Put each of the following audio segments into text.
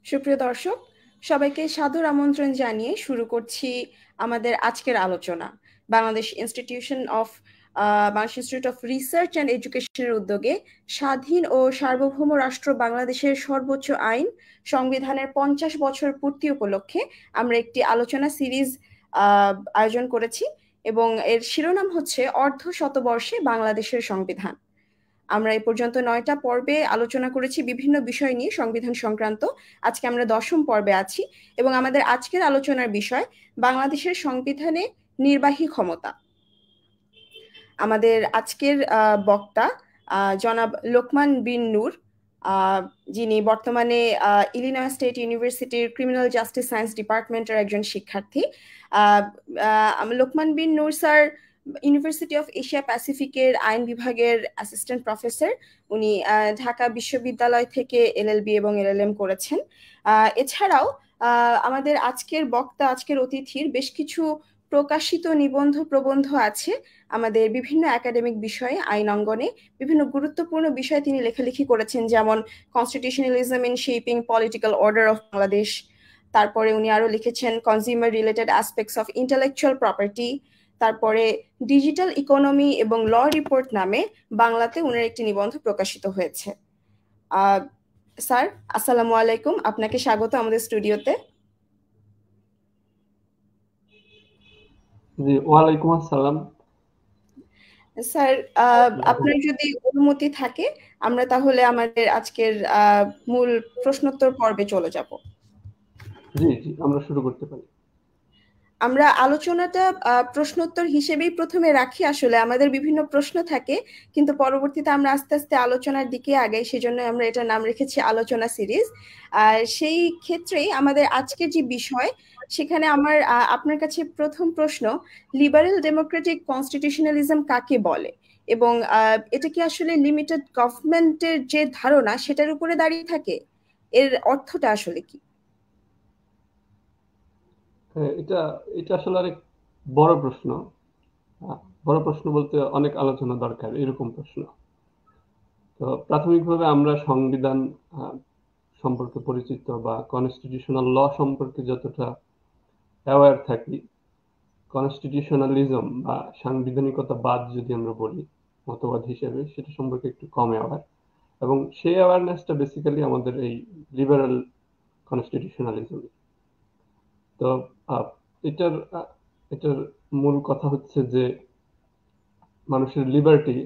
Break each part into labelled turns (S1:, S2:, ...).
S1: সুপ্রিয় দর্শক, সবাইকে সাদর আমন্ত্রণ জানিয়ে শুরু করছি আমাদের আজকের আলোচনা। Bangladesh institute of research and এডুকেশনের উদ্যোগে স্বাধীন ও সার্বভৌম রাষ্ট্র বাংলাদেশের সর্বোচ্চ আইন সংবিধানের 50 বছর পূর্তি উপলক্ষে আমরা একটি আলোচনা সিরিজ আয়োজন করেছি এবং এর শিরোনাম হচ্ছে অর্ধ শতবর্ষে বাংলাদেশের সংবিধান। আমরা এই পর্যন্ত 9টা পর্বে আলোচনা করেছি বিভিন্ন বিষয় নিয়ে সংবিধান সংক্রান্ত। আজকে আমরা 10ম পর্বে আছি এবং আমাদের আজকের আলোচনার বিষয় বাংলাদেশের সংবিধানে নির্বাহী ক্ষমতা। আমাদের আজকের বক্তা জনাব লোকমান বিন নূর, যিনি বর্তমানে ইলিনয় স্টেট ইউনিভার্সিটির ক্রিমিনাল জাস্টিস সায়েন্স ডিপার্টমেন্টের একজন শিক্ষার্থী। লোকমান বিন নূর স্যার ইউনিভার্সিটি অফ এশিয়া প্যাসিফিকের আইন বিভাগের অ্যাসিস্ট্যান্ট প্রফেসর। উনি ঢাকা বিশ্ববিদ্যালয় থেকে এলএলবি এবং এলএলএম করেছেন। এছাড়াও আমাদের আজকের অতিথির বেশ কিছু প্রকাশিত নিবন্ধ প্রবন্ধ আছে আমাদের বিভিন্ন একাডেমিক বিষয়ে, আইন অঙ্গনে বিভিন্ন গুরুত্বপূর্ণ বিষয়ে তিনি লেখালেখি করেছেন, যেমন কনস্টিটিউশনালিজম in shaping political order of Bangladesh. তারপরে উনি আরো লিখেছেন consumer related aspects of intellectual property. তারপরে ডিজিটাল ইকোনমি এবং ল রিপোর্ট নামে বাংলাতে উনার একটি নিবন্ধ প্রকাশিত হয়েছে। স্যার, আসসালামু আলাইকুম, আপনাকে স্বাগত আমাদের স্টুডিওতে।
S2: জি, ওয়ালাইকুম আসসালাম।
S1: স্যার, আপনার যদি অনুমতি থাকে আমরা তাহলে আমাদের আজকের মূল প্রশ্নোত্তর পর্বে চলে যাব।
S2: জি জি, আমরা শুরু করতে পারি।
S1: আমরা আলোচনাটা প্রশ্নোত্তর হিসেবেই প্রথমে রাখি। আসলে আমাদের বিভিন্ন প্রশ্ন থাকে, কিন্তু পরবর্তীতে আমরা আস্তে আস্তে আলোচনার দিকে আগাই, সেজন্য আমরা এটার নাম রেখেছি আলোচনা সিরিজ। সেই ক্ষেত্রেই আমাদের আজকের যে বিষয়, সেখানে আমার আপনার কাছে প্রথম প্রশ্ন, লিবারেল ডেমোক্রেটিক কনস্টিটিউশনালিজম কাকে বলে এবং এটা কি আসলে লিমিটেড গভর্নমেন্টের যে ধারণা সেটার উপরে দাঁড়িয়ে থাকে? এর অর্থটা আসলে কি?
S2: হ্যাঁ, এটা এটা আসলে অনেক বড় প্রশ্ন। বড় প্রশ্ন বলতে অনেক আলোচনা দরকার এরকম প্রশ্ন। তো প্রাথমিকভাবে আমরা সংবিধান সম্পর্কে পরিচিত বা কনস্টিটিউশনাল ল সম্পর্কে যতটা অ্যাওয়্যার থাকি, কনস্টিটিউশনালিজম বা সাংবিধানিকতাবাদ যদি আমরা বলি মতবাদ হিসেবে, সেটা সম্পর্কে একটু কম অ্যাওয়্যার। এবং সেই অ্যাওয়ারনেসটা বেসিক্যালি আমাদের এই লিবারাল কনস্টিটিউশনালিজম। তো এটার এটার মূল কথা হচ্ছে যে মানুষের লিবার্টি,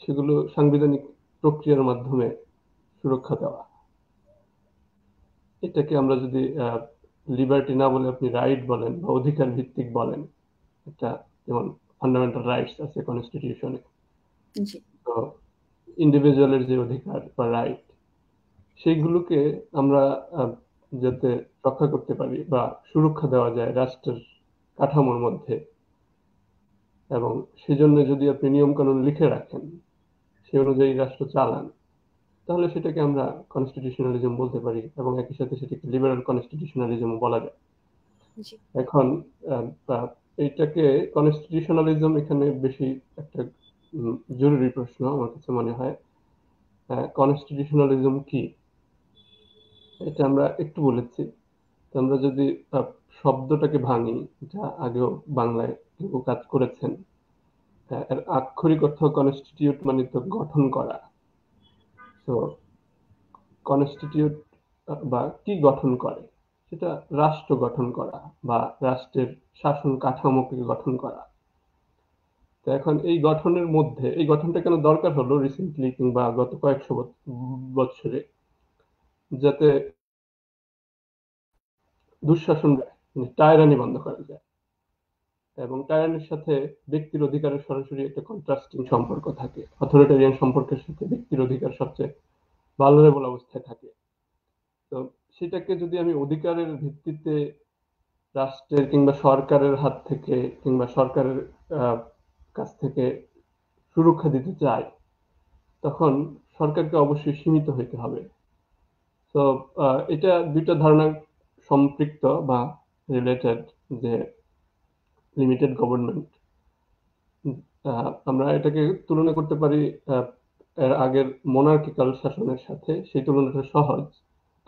S2: সেগুলো সাংবিধানিক প্রক্রিয়ার মাধ্যমে সুরক্ষা দেওয়া। এটাকে আমরা যদি লিবার্টি না বলে আপনি রাইট বলেন বা অধিকার ভিত্তিক বলেন, এটা যেমন ফান্ডামেন্টাল রাইটস আছে কনস্টিটিউশনে, তো ইন্ডিভিজুয়ালের যে অধিকার বা রাইট, সেইগুলোকে আমরা যাতে রক্ষা করতে পারি বা সুরক্ষা দেওয়া যায় রাষ্ট্রের কাঠামোর মধ্যে, এবং সেজন্য যদি আপনি নিয়ম কানুন লিখে রাখেন, সে অনুযায়ী রাষ্ট্র চালান, তাহলে সেটাকে আমরা কনস্টিটিউশনালিজম বলতে পারি এবং একই সাথে সেটাকে লিবারাল কনস্টিটিউশনালিজম বলা যায়। এখন এইটাকে কনস্টিটিউশনালিজম এখানে বেশি একটা জরুরি প্রশ্ন আমার কাছে মনে হয়। কনস্টিটিউশনালিজম কি, এটা আমরা একটু বলেছি। আমরা যদি শব্দটাকে ভাঙি, যা আগেও বাংলায় কেউ কাজ করেছেন, এর আক্ষরিক অর্থ কনস্টিটিউট মানে তো গঠন করা। তো কনস্টিটিউট বা কি গঠন করে, সেটা রাষ্ট্র গঠন করা বা রাষ্ট্রের শাসন কাঠামোকে গঠন করা। তো এখন এই গঠনের মধ্যে, এই গঠনটা কেন দরকার হলো রিসেন্টলি কিংবা গত কয়েকশো বছরে, যাতে দুঃশাসন টাইরানি বন্ধ করা যায়। এবং টাইরানির সাথে ব্যক্তির অধিকারের সরাসরি একটা কন্ট্রাস্টিং সম্পর্ক থাকে। অথরিটারিয়ান সম্পর্কের সাথে ব্যক্তির অধিকার সবচেয়ে ভালনারেবল অবস্থায় থাকে। তো সেটাকে যদি আমি অধিকারের ভিত্তিতে রাষ্ট্রের কিংবা সরকারের হাত থেকে কিংবা সরকারের কাছ থেকে সুরক্ষা দিতে চাই, তখন সরকারকে অবশ্যই সীমিত হইতে হবে। তো এটা দুইটা ধারণা সম্পৃক্ত বা রিলেটেড, যে লিমিটেড গভর্নমেন্ট, আমরা এটাকে তুলনা করতে পারি এর আগের মোনার্কিক্যাল শাসনের সাথে। সেই তুলনাটা সহজ,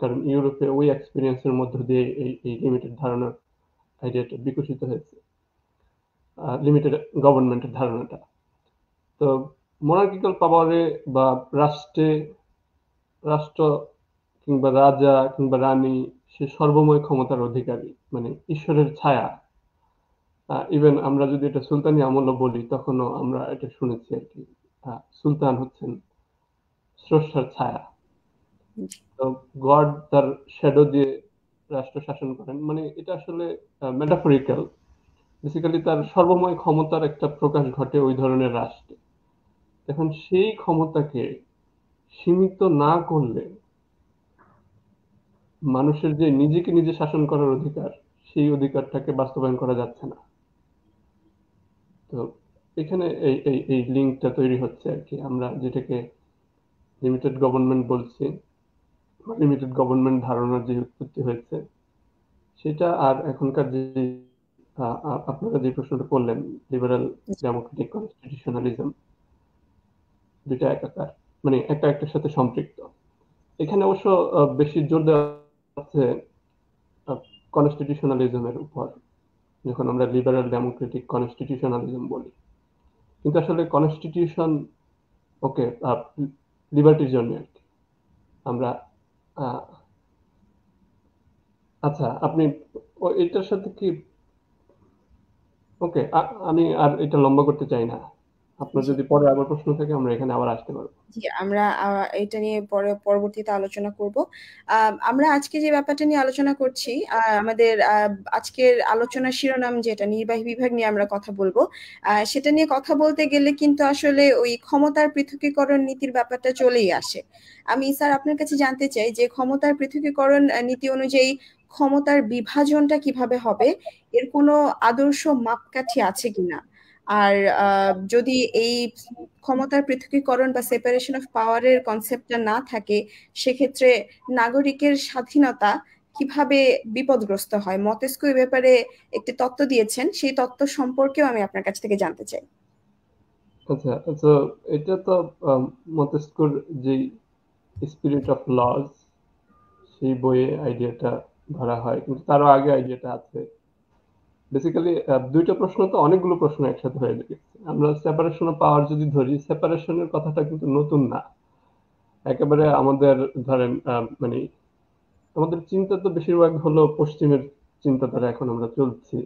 S2: কারণ ইউরোপে ওই এক্সপিরিয়েন্সের মধ্য দিয়ে এই লিমিটেড ধারণার আইডিয়াটা বিকশিত হয়েছে, লিমিটেড গভর্নমেন্টের ধারণাটা। তো মোনার্কিক্যাল পাওয়ারে বা রাষ্ট্র কিংবা রাজা কিংবা রানী সে সর্বময় ক্ষমতার অধিকারী, মানে ঈশ্বরের ছায়া। ইভেন আমরা যদি এটা সুলতানি আমলও বলি তখনও আমরা এটা শুনেছি আর কি, সুলতান হচ্ছেন স্রষ্টার ছায়া। তো গড তার শ্যাডো দিয়ে রাষ্ট্র শাসন করেন, মানে এটা আসলে মেটাফরিক্যাল। বেসিক্যালি তার সর্বময় ক্ষমতার একটা প্রকাশ ঘটে ওই ধরনের রাষ্ট্রে। এখন সেই ক্ষমতাকে সীমিত না করলে মানুষের যে নিজেকে নিজে শাসন করার অধিকার, সেই অধিকারটাকে বাস্তবায়ন করা যাচ্ছে না। তো এখানে এই এই এই লিঙ্কটা তৈরি হচ্ছে আর কি, আমরা যেটাকে লিমিটেড গভর্নমেন্ট বলছি, লিমিটেড গভর্নমেন্ট ধারণার যে উৎপত্তি হয়েছে সেটা, আর এখনকার যে আপনারা যে প্রশ্নটা করলেন লিবারাল ডেমোক্রেটিক কনস্টিটিউশনালিজম, দুইটা একাকার, মানে একটা একটার সাথে সম্পৃক্ত। এখানে অবশ্য বেশি জোর দেওয়া হচ্ছে কনস্টিটিউশনালিজমের উপর, যখন আমরা লিবারাল ডেমোক্রেটিক কনস্টিটিউশনালিজম বলি। কিন্তু আসলে কনস্টিটিউশন ওকে লিবার্টির জন্য আর কি। আমরা আচ্ছা, আপনি এটার সাথে কি, ওকে, আমি আর এটা লম্বা করতে চাই না। আপনার যদি পরে আবার প্রশ্ন থাকে আমরা এখানে আবার আসতে পারবো।
S1: জি, আমরা এটা নিয়ে পরবর্তীতে আলোচনা করব। আমরা আজকে যে ব্যাপারটা নিয়ে আলোচনা করছি, আমাদের আজকের আলোচনার শিরোনাম যেটা নির্বাহী বিভাগ নিয়ে আমরা কথা বলবো, সেটা নিয়ে কথা বলতে গেলে কিন্তু আসলে ওই ক্ষমতার পৃথকীকরণ নীতির ব্যাপারটা চলেই আসে। আমি স্যার আপনার কাছে জানতে চাই যে ক্ষমতার পৃথকীকরণ নীতি অনুযায়ী ক্ষমতার বিভাজনটা কিভাবে হবে, এর কোনো আদর্শ মাপকাঠি আছে কিনা? আর যদি এই ক্ষমতার পৃথকীকরণ বা সেপারেশন অফ পাওয়ারের কনসেপ্টটা না থাকে, সেক্ষেত্রে নাগরিকের স্বাধীনতা কিভাবে বিপদগ্রস্ত হয়। মতেস্কো এই ব্যাপারে একটি তত্ত্ব দিয়েছেন, সেই তত্ত্ব সম্পর্কেও আমি আপনার কাছ থেকে জানতে চাই।
S2: আচ্ছা আচ্ছা, এটা তো মতেস্কোর যে স্পিরিট অফ লজ সেই বইয়ে আইডিয়াটা ধরা হয়, কিন্তু তারও আগে আইডিয়াটা আছে। বেসিক্যালি দুইটা প্রশ্ন তো অনেকগুলো প্রশ্ন একসাথে হয়ে গেছে। আমরা সেপারেশন অফ পাওয়ার যদি ধরি, সেপারেশনের কথাটা কিন্তু নতুন না একেবারে। আমাদের ধরেন মানে আমাদের চিন্তা তো বেশিরভাগ হলো পশ্চিমের চিন্তাধারা, এখন আমরা চলছি।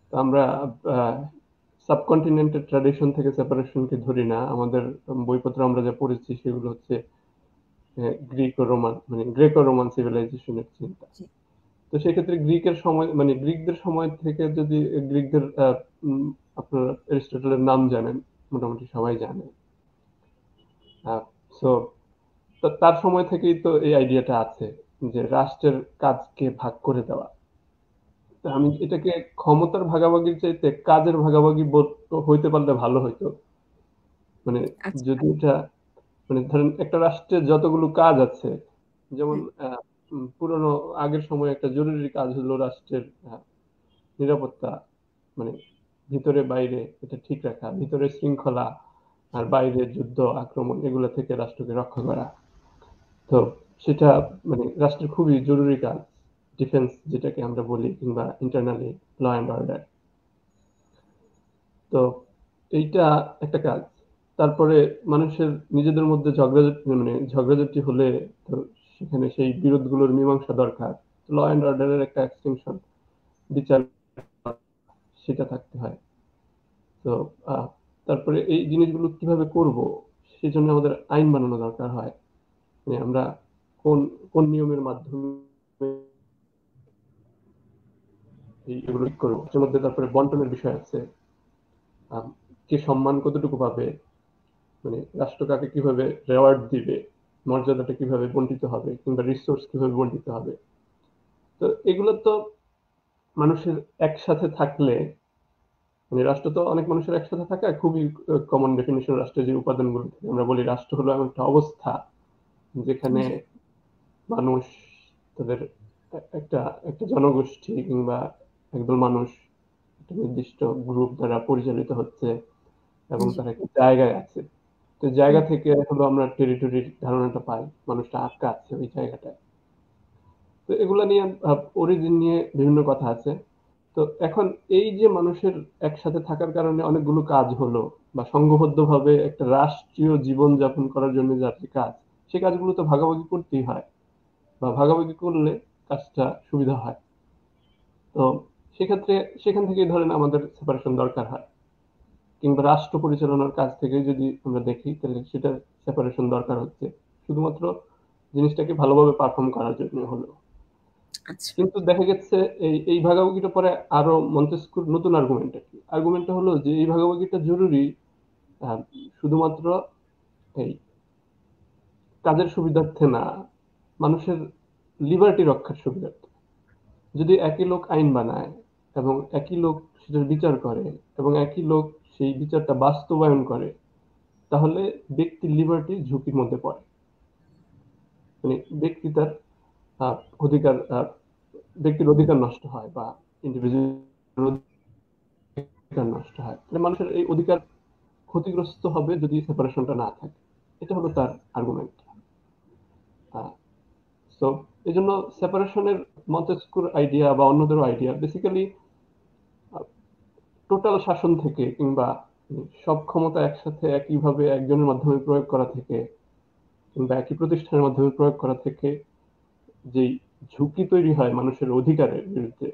S2: তো আমরা সাবকন্টিনেন্টের ট্র্যাডিশন থেকে সেপারেশনকে ধরি না। আমাদের বইপত্র আমরা যা পড়েছি সেগুলো হচ্ছে গ্রেকো রোমান সিভিলাইজেশনের চিন্তা। তো সেক্ষেত্রে গ্রিকের সময়, মানে গ্রিকদের সময় থেকে যদি গ্রিকদের আপনার এরিস্টটলের নাম জানেন, মোটামুটি সবাই জানে। সো তার সময় থেকেই তো এই আইডিয়াটা আছে যে রাষ্ট্রের কাজকে ভাগ করে দেওয়া। আমি এটাকে ক্ষমতার ভাগাভাগির চাইতে কাজের ভাগাভাগি হইতে পারলে ভালো হইতো। মানে যদি এটা, মানে ধরেন একটা রাষ্ট্রের যতগুলো কাজ আছে, যেমন পুরনো আগের সময় একটা জরুরি কাজ হলো রাষ্ট্রের নিরাপত্তা, মানে ভিতরে বাইরে এটা ঠিক রাখা, ভিতরে শৃঙ্খলা আর বাইরে যুদ্ধ আক্রমণ এগুলো থেকে রাষ্ট্রকে রক্ষা করা। তো সেটা মানে রাষ্ট্রের খুবই জরুরি কাজ, ডিফেন্স যেটাকে আমরা বলি, কিংবা ইন্টারনালি ল অ্যান্ড অর্ডার। তো এইটা একটা কাজ। তারপরে মানুষের নিজেদের মধ্যে ঝগড়াঝাটি হলে তো সেখানে সেই বিরোধগুলোর মীমাংসা দরকার। ল অ্যান্ড অর্ডারের একটা এক্সটেনশন, বিচার, সেটা থাকতে হয়। তো তারপরে এই জিনিসগুলো কিভাবে করব, সেই জন্য আমাদের আইন বানানো দরকার হয়। মানে আমরা কোন কোন নিয়মের মাধ্যমে এগুলো করবো। এর মধ্যে তারপরে বন্টনের বিষয় আছে, কে সম্মান কতটুকু পাবে, মানে রাষ্ট্র কাকে কিভাবে রেওয়ার্ড দিবে, মর্যাদাটা কিভাবে বন্টিত হবে, কিংবা রিসোর্স কিভাবে বন্টিত হবে। তো এগুলো তো মানুষের একসাথে থাকলে, মানে রাষ্ট্র তো অনেক মানুষের একসাথে থাকা খুবই কমন ডেফিনিশন। রাষ্ট্রের যে উপাদানগুলো আমরা বলি, রাষ্ট্র হলো এমন একটা অবস্থা যেখানে মানুষ তাদের একটা একটা জনগোষ্ঠী কিংবা একদল মানুষ একটা নির্দিষ্ট গ্রুপ দ্বারা পরিচালিত হচ্ছে এবং তারা একটা জায়গায় আছে। তো জায়গা থেকে হলো আমরা টেরিটরির ধারণাটা পাই, মানুষটা আটকা আছে ওই জায়গাটায়। তো এগুলা নিয়ে অরিজিন নিয়ে বিভিন্ন কথা আছে। তো এখন এই যে মানুষের একসাথে থাকার কারণে অনেকগুলো কাজ হলো, বা সংঘবদ্ধভাবে একটা রাষ্ট্রীয় জীবন যাপন করার জন্য যার যে কাজ, সে কাজগুলো তো ভাগাভাগি করতেই হয়, বা ভাগাভাগি করলে কাজটা সুবিধা হয়। তো সেক্ষেত্রে সেখান থেকে ধরেন আমাদের সেপারেশন দরকার হয়, কিংবা রাষ্ট্র পরিচালনার কাজ থেকে যদি আমরা দেখি, তাহলে সেটা সেপারেশন দরকার হচ্ছে শুধুমাত্র জিনিসটাকে ভালোভাবে পারফর্ম করার জন্য হলো।
S1: আচ্ছা।
S2: কিন্তু দেখা গেছে এই ভাগাভাগিটা পরে আরো মন্তেস্কুর নতুন আর্গুমেন্টটা হলো যে এই ভাগাভাগিটা জরুরি শুধুমাত্র এই কাজের সুবিধার্থে না, মানুষের লিবার্টি রক্ষার সুবিধার্থে। যদি একই লোক আইন বানায়, এবং একই লোক সেটার বিচার করে, এবং একই লোক সেই বিচারটা বাস্তবায়ন করে, তাহলে ব্যক্তির লিবার্টি ঝুঁকির মধ্যে পড়ে। মানে ব্যক্তি তার আহ, অধিকার আহ, ব্যক্তির অধিকার নষ্ট হয়, বা ইন্ডিভিজুয়াল অধিকার নষ্ট হয়। তাহলে মানুষের এই অধিকার ক্ষতিগ্রস্ত হবে যদি সেপারেশনটা না থাকে। এটা হলো তার আর্গুমেন্ট। তো এই জন্য সেপারেশনের মন্তেস্কুর আইডিয়া বা অন্যদেরও আইডিয়া বেসিক্যালি টোটাল শাসন থেকে, কিংবা সব ক্ষমতা একসাথে একইভাবে একজনের মাধ্যমে প্রয়োগ করা থেকে, কিংবা একই প্রতিষ্ঠানের মাধ্যমে প্রয়োগ করা থেকে যেই ঝুঁকি তৈরি হয় মানুষের অধিকারের বিরুদ্ধে,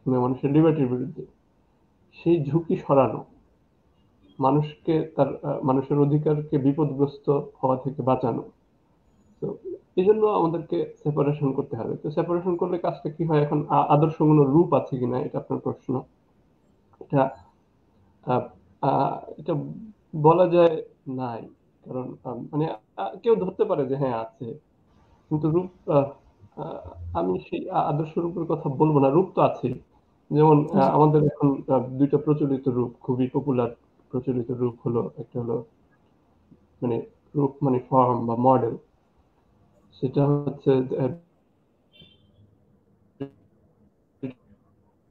S2: কিংবা মানুষের লিবার্টির বিরুদ্ধে, সেই ঝুঁকি সরানো, মানুষকে তার মানুষের অধিকারকে বিপদগ্রস্ত হওয়া থেকে বাঁচানো। তো এই জন্য আমাদেরকে সেপারেশন করতে হবে। তো সেপারেশন করলে কাজটা কি হয়, এখন আদর্শ কোনো রূপ আছে কিনা, এটা আপনার প্রশ্ন। এটা আহ, এটা বলা যায় নাই, কারণ মানে কেউ ধরতে পারে যে হ্যাঁ আছে, কিন্তু রূপ আহ, আমি সেই আদর্শ রূপের কথা বলবো না। রূপ তো আছে, যেমন
S1: জি।
S2: আমাদের এখন দুইটা প্রচলিত রূপ, খুবই পপুলার প্রচলিত রূপ হলো, একটা হলো মানে রূপ মানে ফর্ম বা মডেল। সেটা হচ্ছে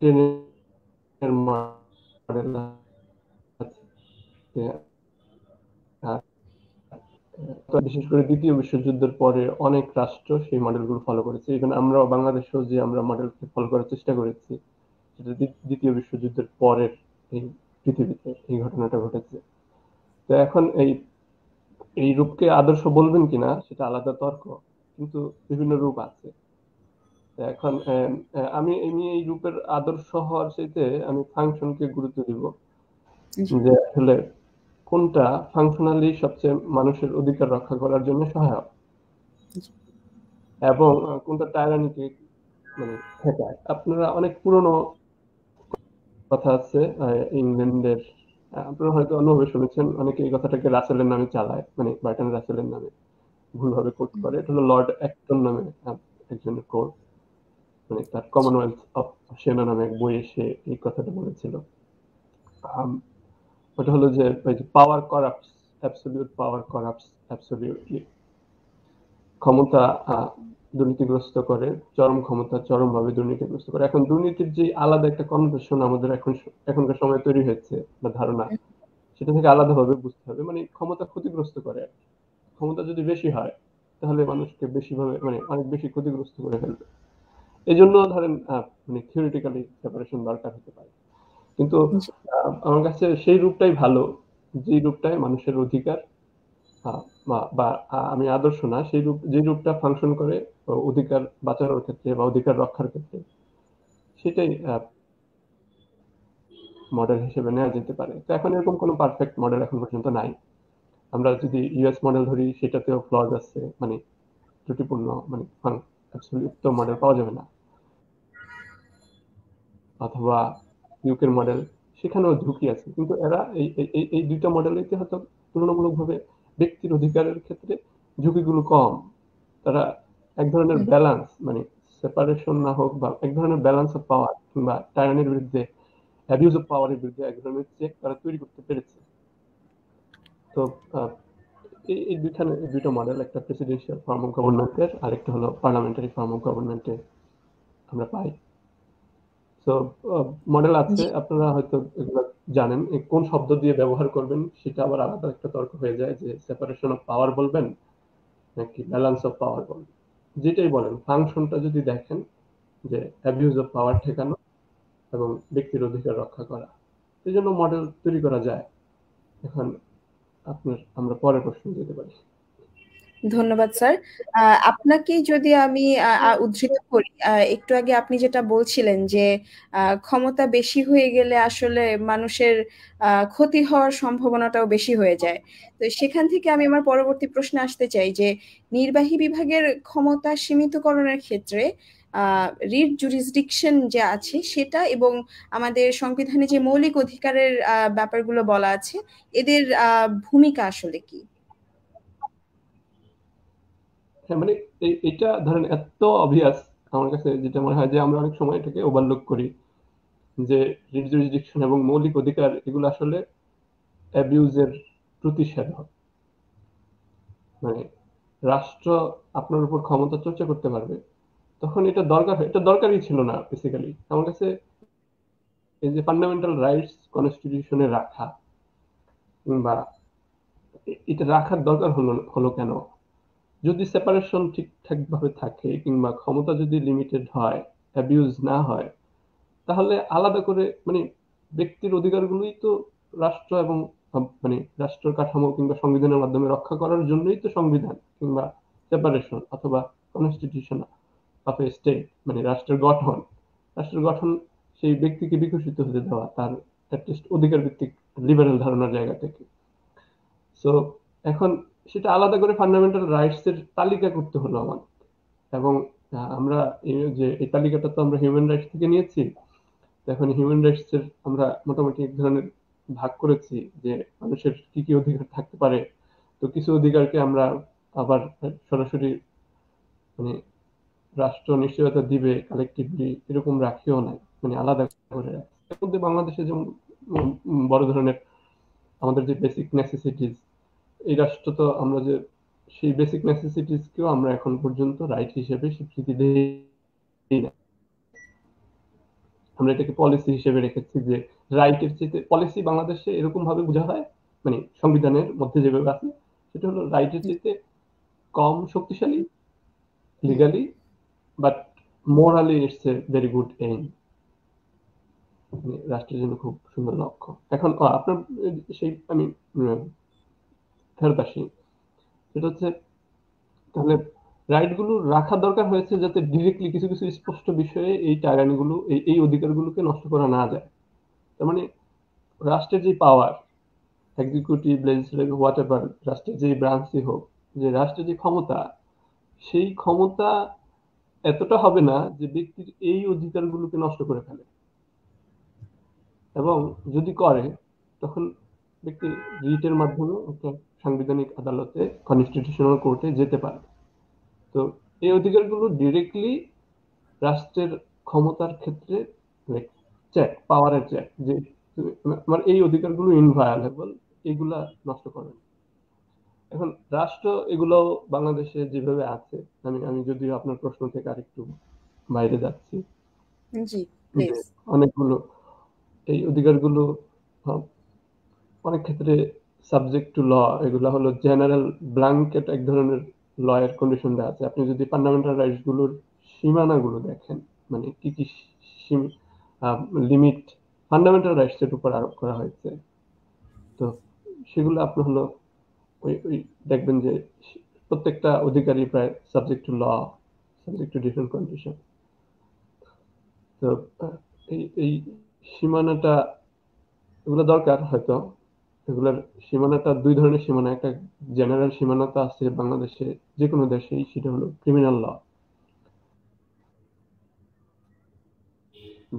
S2: ট্রেনের মডেল আছে। আর বিশেষ করে দ্বিতীয় বিশ্বযুদ্ধের পরে অনেক রাষ্ট্র সেই মডেলগুলো ফলো করেছে। এখানে আমরাও বাংলাদেশেও যে আমরা মডেলকে ফলো করার চেষ্টা করেছি, সেটা দ্বিতীয় বিশ্বযুদ্ধের পরের এই পৃথিবীতে এই ঘটনাটা ঘটেছে। তো এখন এই এই রূপকে আদর্শ বলবেন কিনা সেটা আলাদা তর্ক, কিন্তু বিভিন্ন রূপ আছে। তো এখন আমি এই রূপের আদর্শ হওয়ার চাইতে আমি ফাংশনকে গুরুত্ব দিব,
S1: জি।
S2: যে আসলে কোনটা ফাংশনালি সবচেয়ে মানুষের অধিকার রক্ষা করার জন্য সহায়ক,
S1: জি।
S2: এবং কোনটা টাইরানিকে মানে ঠেকায়। আপনারা অনেক পুরনো কথা আছে ইংল্যান্ডের, আপনারা হয়তো অন্যভাবে শুনেছেন, অনেকে এই কথাটাকে রাসেলের নামে চালায়, মানে বার্টন রাসেলের নামে ভুলভাবে কোট করে। এটা হলো লর্ড অ্যাক্টন নামে একজনের কোট, মানে তার কমনওয়েলথ অফ সেনা নামে এক বইয়ে সে এই কথাটা বলেছিল। আম, ওটা হলো যে পাওয়ার করাপ্টস, অ্যাবসলিউট পাওয়ার করাপ্টস অ্যাবসলিউটলি। ক্ষমতা দুর্নীতিগ্রস্ত করে, চরম ক্ষমতা চরমভাবে দুর্নীতিগ্রস্ত করে। এখন দুর্নীতির যে আলাদা একটা কনভেনশন আমাদের এখনকার সময় তৈরি হয়েছে বা ধারণা, সেটা থেকে আলাদাভাবে বুঝতে হবে। মানে ক্ষমতা ক্ষতিগ্রস্ত করে আর কি। ক্ষমতা যদি বেশি হয়, তাহলে মানুষকে বেশিভাবে মানে অনেক বেশি ক্ষতিগ্রস্ত করে ফেলবে। এই জন্য ধরেন মানে থিওরিটিক্যালি সেপারেশন দরকার হতে পারে, কিন্তু
S1: জি।
S2: আমার কাছে সেই রূপটাই ভালো, যে রূপটায় মানুষের অধিকার আহ, বা আমি আদর্শ না, সেই রূপ যে রূপটা ফাংশন করে অধিকার বাঁচানোর ক্ষেত্রে বা অধিকার রক্ষার ক্ষেত্রে, সেটাই মডেল হিসেবে নেওয়া যেতে পারে। তো এখন এরকম কোনো পারফেক্ট মডেল এখন পর্যন্ত নাই। আমরা যদি ইউএস মডেল ধরি, সেটাতেও ফ্লজ আছে, মানে ত্রুটিপূর্ণ, মানে অ্যাবসলিউট তো মডেল পাওয়া যাবে না। অথবা ইউকের মডেল, সেখানেও ঝুঁকি আছে, কিন্তু এরা এই দুইটা মডেলেতে হয়তো তুলনামূলকভাবে ব্যক্তির অধিকারের ক্ষেত্রে ঝুঁকিগুলো কম। তারা এক ধরনের ব্যালেন্স, মানে সেপারেশন না হোক, বা এক ধরনের ব্যালেন্স অফ পাওয়ার, কিংবা টাইরানির বিরুদ্ধে, অ্যাবিউজ অফ পাওয়ারের বিরুদ্ধে এক ধরনের চেক তারা তৈরি করতে পেরেছে। তো আহ, এই দুইটা মডেল, একটা প্রেসিডেন্সিয়াল ফর্ম অফ গভর্নমেন্টের, আরেকটা হলো পার্লামেন্টারি ফর্ম অফ গভর্নমেন্টে আমরা পাই। তো মডেল আছে,
S1: জি।
S2: আপনারা হয়তো এগুলো জানেন। কোন শব্দ দিয়ে ব্যবহার করবেন সেটা আবার আলাদা একটা তর্ক হয়ে যায়, যে সেপারেশন অফ পাওয়ার বলবেন নাকি ব্যালেন্স অফ পাওয়ার বলবেন। যেটাই বলেন, ফাংশনটা যদি দেখেন যে অ্যাবিউজ অফ পাওয়ার ঠেকানো এবং ব্যক্তির অধিকার রক্ষা করা, এই জন্য মডেল তৈরি করা যায়। এখন আমরা পরের প্রশ্ন যেতে পারি।
S1: ধন্যবাদ স্যার। আপনাকে যদি আমি উদ্ধৃত করি, একটু আগে আপনি যেটা বলছিলেন যে ক্ষমতা বেশি হয়ে গেলে আসলে মানুষের ক্ষতি হওয়ার সম্ভাবনাটাও বেশি হয়ে যায়। তো সেখান থেকে আমি আমার পরবর্তী প্রশ্নে আসতে চাই যে নির্বাহী বিভাগের ক্ষমতা সীমিতকরণের ক্ষেত্রে রিট জুরিসডিকশন যে আছে সেটা এবং আমাদের সংবিধানে যে মৌলিক অধিকারের ব্যাপারগুলো বলা আছে, এদের ভূমিকা আসলে কি?
S2: হ্যাঁ, মানে এটা ধরেন এত অবভিয়াস আমার কাছে, যেটা মনে হয় যে আমরা অনেক সময় এটাকে ওভারলুক করি, যে রিট জুরিসডিকশন এবং মৌলিক অধিকার এগুলো আসলে অ্যাবিউজের প্রতিষেধক। মানে রাষ্ট্র আপনার উপর ক্ষমতা চর্চা করতে পারবে, তখন এটা দরকারই ছিল না বেসিক্যালি আমার কাছে। এই যে ফান্ডামেন্টাল রাইটস কনস্টিটিউশনে রাখা, কিংবা এটা রাখার দরকার হলো কেন? যদি সেপারেশন ঠিকঠাক ভাবে থাকে, কিংবা ক্ষমতা যদি লিমিটেড হয়, অ্যাবিউজ না হয়, তাহলে আলাদা করে মানে ব্যক্তির অধিকারগুলোই তো রাষ্ট্র এবং মানে রাষ্ট্র কাঠামো কিংবা সংবিধানের মাধ্যমে রক্ষা করার জন্যই তো সংবিধান কিংবা সেপারেশন অথবা কনস্টিটিউশন অফ এ স্টেট, মানে রাষ্ট্রের গঠন সেই ব্যক্তিকে বিকশিত হতে দেওয়া, তার অ্যাটলিস্ট অধিকার ভিত্তিক লিবারেল ধারণার জায়গা থেকে। সো এখন সেটা আলাদা করে ফান্ডামেন্টাল রাইটস এর তালিকা করতে হলো আমাদের। এবং আমরা এই তালিকাটা তো আমরা হিউম্যান রাইটস থেকে নিয়েছি। এখন হিউম্যান রাইটস এর আমরা মোটামুটি এক ধরনের ভাগ করেছি যে মানুষের কি কি অধিকার থাকতে পারে। তো কিছু অধিকারকে আমরা আবার সরাসরি মানে রাষ্ট্র নিশ্চয়তা দিবে কালেকটিভলি এরকম রাখিও নাই, মানে আলাদা করে রাখি। এর মধ্যে বাংলাদেশে যেমন বড় ধরনের আমাদের যে বেসিক নেসেসিটিস, এই রাষ্ট্র তো আমরা যে সেই বেসিক নেসেসিটিস কেও আমরা এখন পর্যন্ত রাইট হিসেবে স্বীকৃতি দিই না। আমরা এটাকে পলিসি হিসেবে রেখেছি যে রাইটের চেয়ে পলিসি বাংলাদেশে এরকম ভাবে বোঝা হয়, মানে সংবিধানের মধ্যে যেভাবে আছে সেটা হলো রাইটের চেয়ে কম শক্তিশালী legally, but morally it's a very good aim, রাষ্ট্রের জন্য খুব সুন্দর লক্ষ্য। এখন আপনার সেই আমি ফেরত আসি, সেটা হচ্ছে তাহলে রাইট গুলো রাখার দরকার হয়েছে যাতে ডিরেক্টলি কিছু কিছু স্পষ্ট বিষয়ে এই টাইরানিগুলো এই অধিকারগুলোকে নষ্ট করা না যায়। তার মানে রাষ্ট্রের যে পাওয়ার, এক্সিকিউটিভ, লেজিসলেটিভ, হোয়াট এভার, রাষ্ট্রের যে ব্রাঞ্চই হোক, যে রাষ্ট্রের যে ক্ষমতা, সেই ক্ষমতা এতটা হবে না যে ব্যক্তির এই অধিকারগুলোকে নষ্ট করে ফেলে। এবং যদি করে, তখন ব্যক্তি রিটের মাধ্যমে একটা সাংবিধানিক আদালতে, কনস্টিটিউশনাল কোর্টে যেতে পারে। তো এই অধিকারগুলো ডিরেক্টলি রাষ্ট্রের ক্ষমতার ক্ষেত্রে চেক, পাওয়ারের চেক, যে আমার এই অধিকারগুলো ইনভায়োলেবল, এগুলা নষ্ট করবে। এখন রাষ্ট্র এগুলো বাংলাদেশে যেভাবে আছে, আমি যদিও আপনার প্রশ্ন থেকে আরেকটু বাইরে যাচ্ছি,
S1: জি,
S2: যে
S1: প্লিজ।
S2: অনেকগুলো এই অধিকারগুলো অনেক ক্ষেত্রে সাবজেক্ট টু ল, এগুলা হলো জেনারেল ব্ল্যাঙ্কেট এক ধরনের ল এর কন্ডিশন দেওয়া আছে। আপনি যদি ফান্ডামেন্টাল রাইটস গুলোর সীমানাগুলো দেখেন, মানে কি কি লিমিট ফান্ডামেন্টাল রাইটস এর উপর আরোপ করা হয়েছে, তো সেগুলো আপনি হলো ওই দেখবেন যে প্রত্যেকটা অধিকারী প্রায় subject to law, subject to different condition. তো এই সীমানাটা এগুলো দরকার হয়তো। এগুলোর সীমানাটা দুই ধরনের সীমানা, একটা জেনারেল সীমানা তো আছে বাংলাদেশে, যে কোনো দেশেই, সেটা হলো ক্রিমিনাল ল,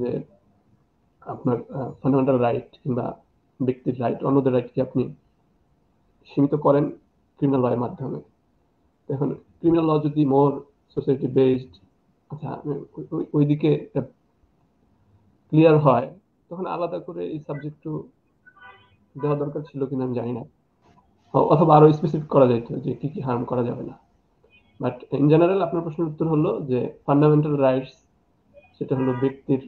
S2: যে আপনার ফান্ডামেন্টাল রাইট কিংবা ব্যক্তির রাইট, অন্যদের রাইটকে আপনি সীমিত করেন ক্রিমিনাল ল এর মাধ্যমে। এখন ক্রিমিনাল ল যদি মোর সোসাইটি বেসড, আচ্ছা ওইদিকে ক্লিয়ার হয়, তখন আলাদা করে এই সাবজেক্ট টু দেওয়া দরকার ছিল কিনা আমি জানি না, অথবা আরো স্পেসিফিক করা যেত যে কি কি হার্ম করা যাবে না। বাট ইন জেনারেল আপনার প্রশ্নের উত্তর হলো যে ফান্ডামেন্টাল রাইটস সেটা হলো ব্যক্তির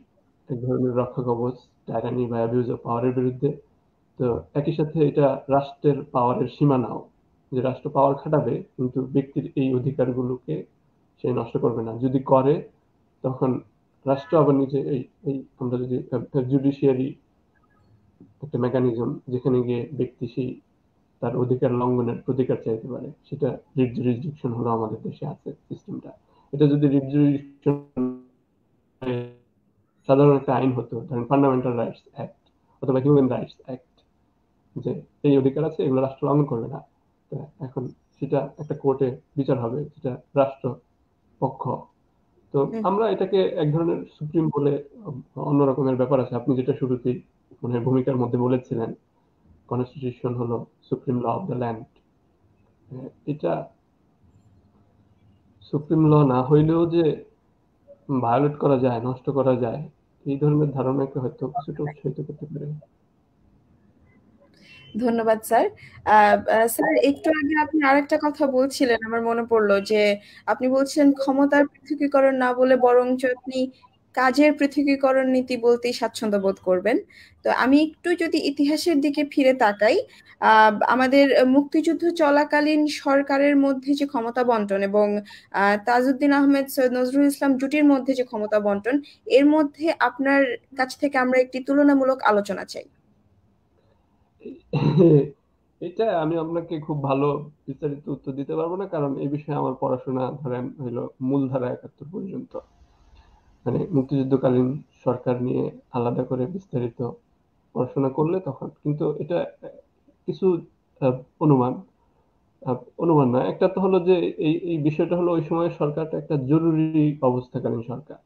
S2: এক ধরনের রক্ষা কবচ টাইরানি বা অ্যাবিউজ অফ পাওয়ারের বিরুদ্ধে। তো একই সাথে এটা রাষ্ট্রের পাওয়ারের সীমানাও, যে রাষ্ট্র পাওয়ার খাটাবে কিন্তু ব্যক্তির এই অধিকারগুলোকে সে নষ্ট করবে না। যদি করে তখন রাষ্ট্র আবার নিজে এই আমরা যদি জুডিশিয়ারি একটা মেকানিজম যেখানে গিয়ে ব্যক্তি সেই তার অধিকার লঙ্ঘনের প্রতিকার চাইতে পারে, সেটা রিট জুরিসডিকশন হলো আমাদের দেশে আছে সিস্টেমটা। এটা যদি রিট জুরিসডিকশন সাধারণ একটা আইন হতো, ধরেন ফান্ডামেন্টাল রাইটস অ্যাক্ট অথবা হিউম্যান রাইটস অ্যাক্ট, যে এই অধিকার আছে এগুলো রাষ্ট্র লঙ্ঘন করবে না, এখন সেটা একটা কোর্টে বিচার হবে, সেটা রাষ্ট্র পক্ষ। তো আমরা এটাকে এক ধরনের সুপ্রিম বলে অন্য রকমের ব্যাপার আছে। আপনি যেটা শুরুতেই মানে ভূমিকার মধ্যে বলেছিলেন, কনস্টিটিউশন হলো supreme law of the land. এটা সুপ্রিম ল না হইলেও যে ভায়োলেট করা যায়, নষ্ট করা যায়, এই ধরনের ধারণাকে হয়তো কিছুটা উৎসাহিত করতে পারে।
S1: ধন্যবাদ স্যার। স্যার একটু আগে আপনি আরেকটা কথা বলছিলেন, আমার মনে পড়লো যে আপনি বলছেন ক্ষমতার পৃথকীকরণ না বলে বরঞ্চ আপনি কাজের পৃথকীকরণ নীতি বলতেই স্বাচ্ছন্দ্য বোধ করবেন। তো আমি একটু যদি ইতিহাসের দিকে ফিরে তাকাই, আমাদের মুক্তিযুদ্ধ চলাকালীন সরকারের মধ্যে যে ক্ষমতা বন্টন এবং তাজউদ্দিন আহমেদ সৈয়দ নজরুল ইসলাম জুটির মধ্যে যে ক্ষমতা বন্টন, এর মধ্যে আপনার কাছ থেকে আমরা একটি তুলনামূলক আলোচনা চাই।
S2: এটা আমি আপনাকে খুব ভালো বিস্তারিত উত্তর দিতে পারবো না, কারণ এই বিষয়ে আমার পড়াশোনা ধরেন হইলো মূলধারা 71 পর্যন্ত, মানে মুক্তিযুদ্ধকালীন সরকার নিয়ে আলাদা করে বিস্তারিত পড়াশোনা করলে তখন কিন্তু এটা কিছু অনুমান অনুমান না। একটা তো হলো যে এই বিষয়টা হলো ওই সময় সরকারটা একটা জরুরি অবস্থাকালীন সরকার।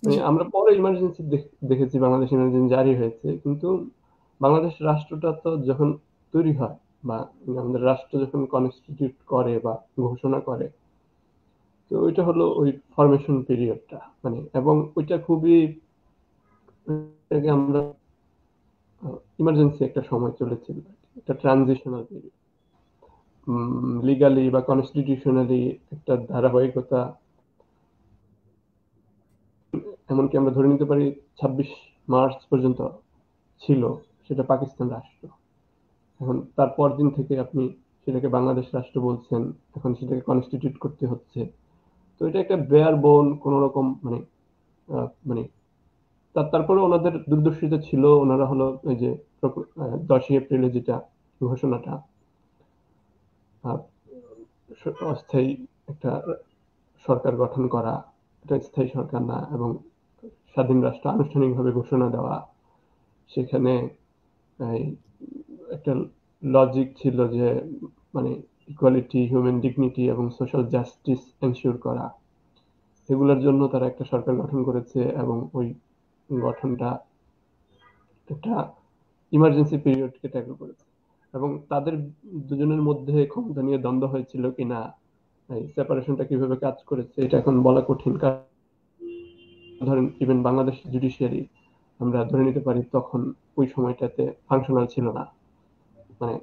S2: মানে আমরা পরে ইমার্জেন্সি দেখেছি, বাংলাদেশ ইমার্জেন্সি জারি হয়েছে, কিন্তু বাংলাদেশ রাষ্ট্রটা তো যখন তৈরি হয় বা আমাদের রাষ্ট্র যখন কনস্টিটিউট করে বা ঘোষণা করে, তো ওইটা হলো ওই ফরমেশন পিরিয়ডটা, মানে এবং ওইটা খুবই আমরা ইমার্জেন্সি একটা সময় চলেছিল, একটা ট্রানজিশনাল পিরিয়ড। লিগালি বা কনস্টিটিউশনালি একটা ধারাবাহিকতা, এমনকি আমরা ধরে নিতে পারি 26 মার্চ পর্যন্ত ছিল সেটা পাকিস্তান রাষ্ট্র। এখন তারপর দিন থেকে আপনি সেটাকে বাংলাদেশ রাষ্ট্র বলছেন, এখন সেটাকে কনস্টিটিউট করতে হচ্ছে। তো এটা একটা বেয়ার বোন কোন রকম মানে তারপরে ওনাদের দূরদর্শিতা ছিল, ওনারা হলো এই যে 10ই এপ্রিলে যেটা ঘোষণাটা, অস্থায়ী একটা সরকার গঠন করা, এটা স্থায়ী সরকার না, এবং স্বাধীন রাষ্ট্র আনুষ্ঠানিকভাবে ঘোষণা দেওয়া, সেখানে একটা লজিক ছিল যে মানে ইকুয়ালিটি, হিউম্যান ডিগনিটি এবং সোশ্যাল জাস্টিস এনশিওর করা, এগুলোর জন্য তারা একটা সরকার গঠন করেছে। এবং ওই গঠনটা একটা ইমার্জেন্সি পিরিয়ডকে ট্যাকল করেছে। এবং তাদের দুজনের মধ্যে ক্ষমতা নিয়ে দ্বন্দ্ব হয়েছিল কিনা, সেপারেশনটা কিভাবে কাজ করেছে এটা এখন বলা কঠিন। কারণ ধরেন ইভেন বাংলাদেশ জুডিশিয়ারি আমরা ধরে নিতে পারি তখন ওই সময়টাতে ফাংশনাল ছিল না, মানে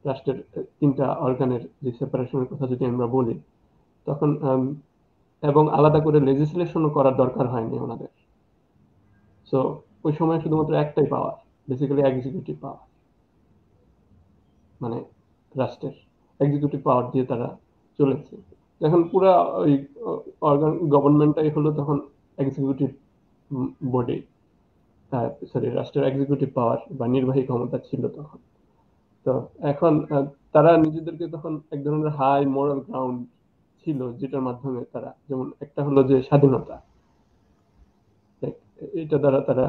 S2: রাষ্ট্রের 3টা অর্গানের যে সেপারেশনের কথা যদি আমরা বলি তখন, এবং আলাদা করে লেজিসলেশনও করার দরকার হয়নি ওনাদের। সো ওই সময় শুধুমাত্র একটাই পাওয়ার, বেসিক্যালি এক্সিকিউটিভ পাওয়ার, মানে রাষ্ট্রের এক্সিকিউটিভ পাওয়ার দিয়ে তারা চলেছে। এখন পুরা ওই অর্গান গভর্নমেন্টটাই হলো তখন এক্সিকিউটিভ বডি, সরি রাষ্ট্রের এক্সিকিউটিভ পাওয়ার বা নির্বাহী ক্ষমতা ছিল তখন। তো এখন তারা নিজেদেরকে তখন এক ধরনের হাই মোরাল গ্রাউন্ড ছিল, যেটার মাধ্যমে তারা, যেমন একটা হলো যে স্বাধীনতা, এটা দ্বারা তারা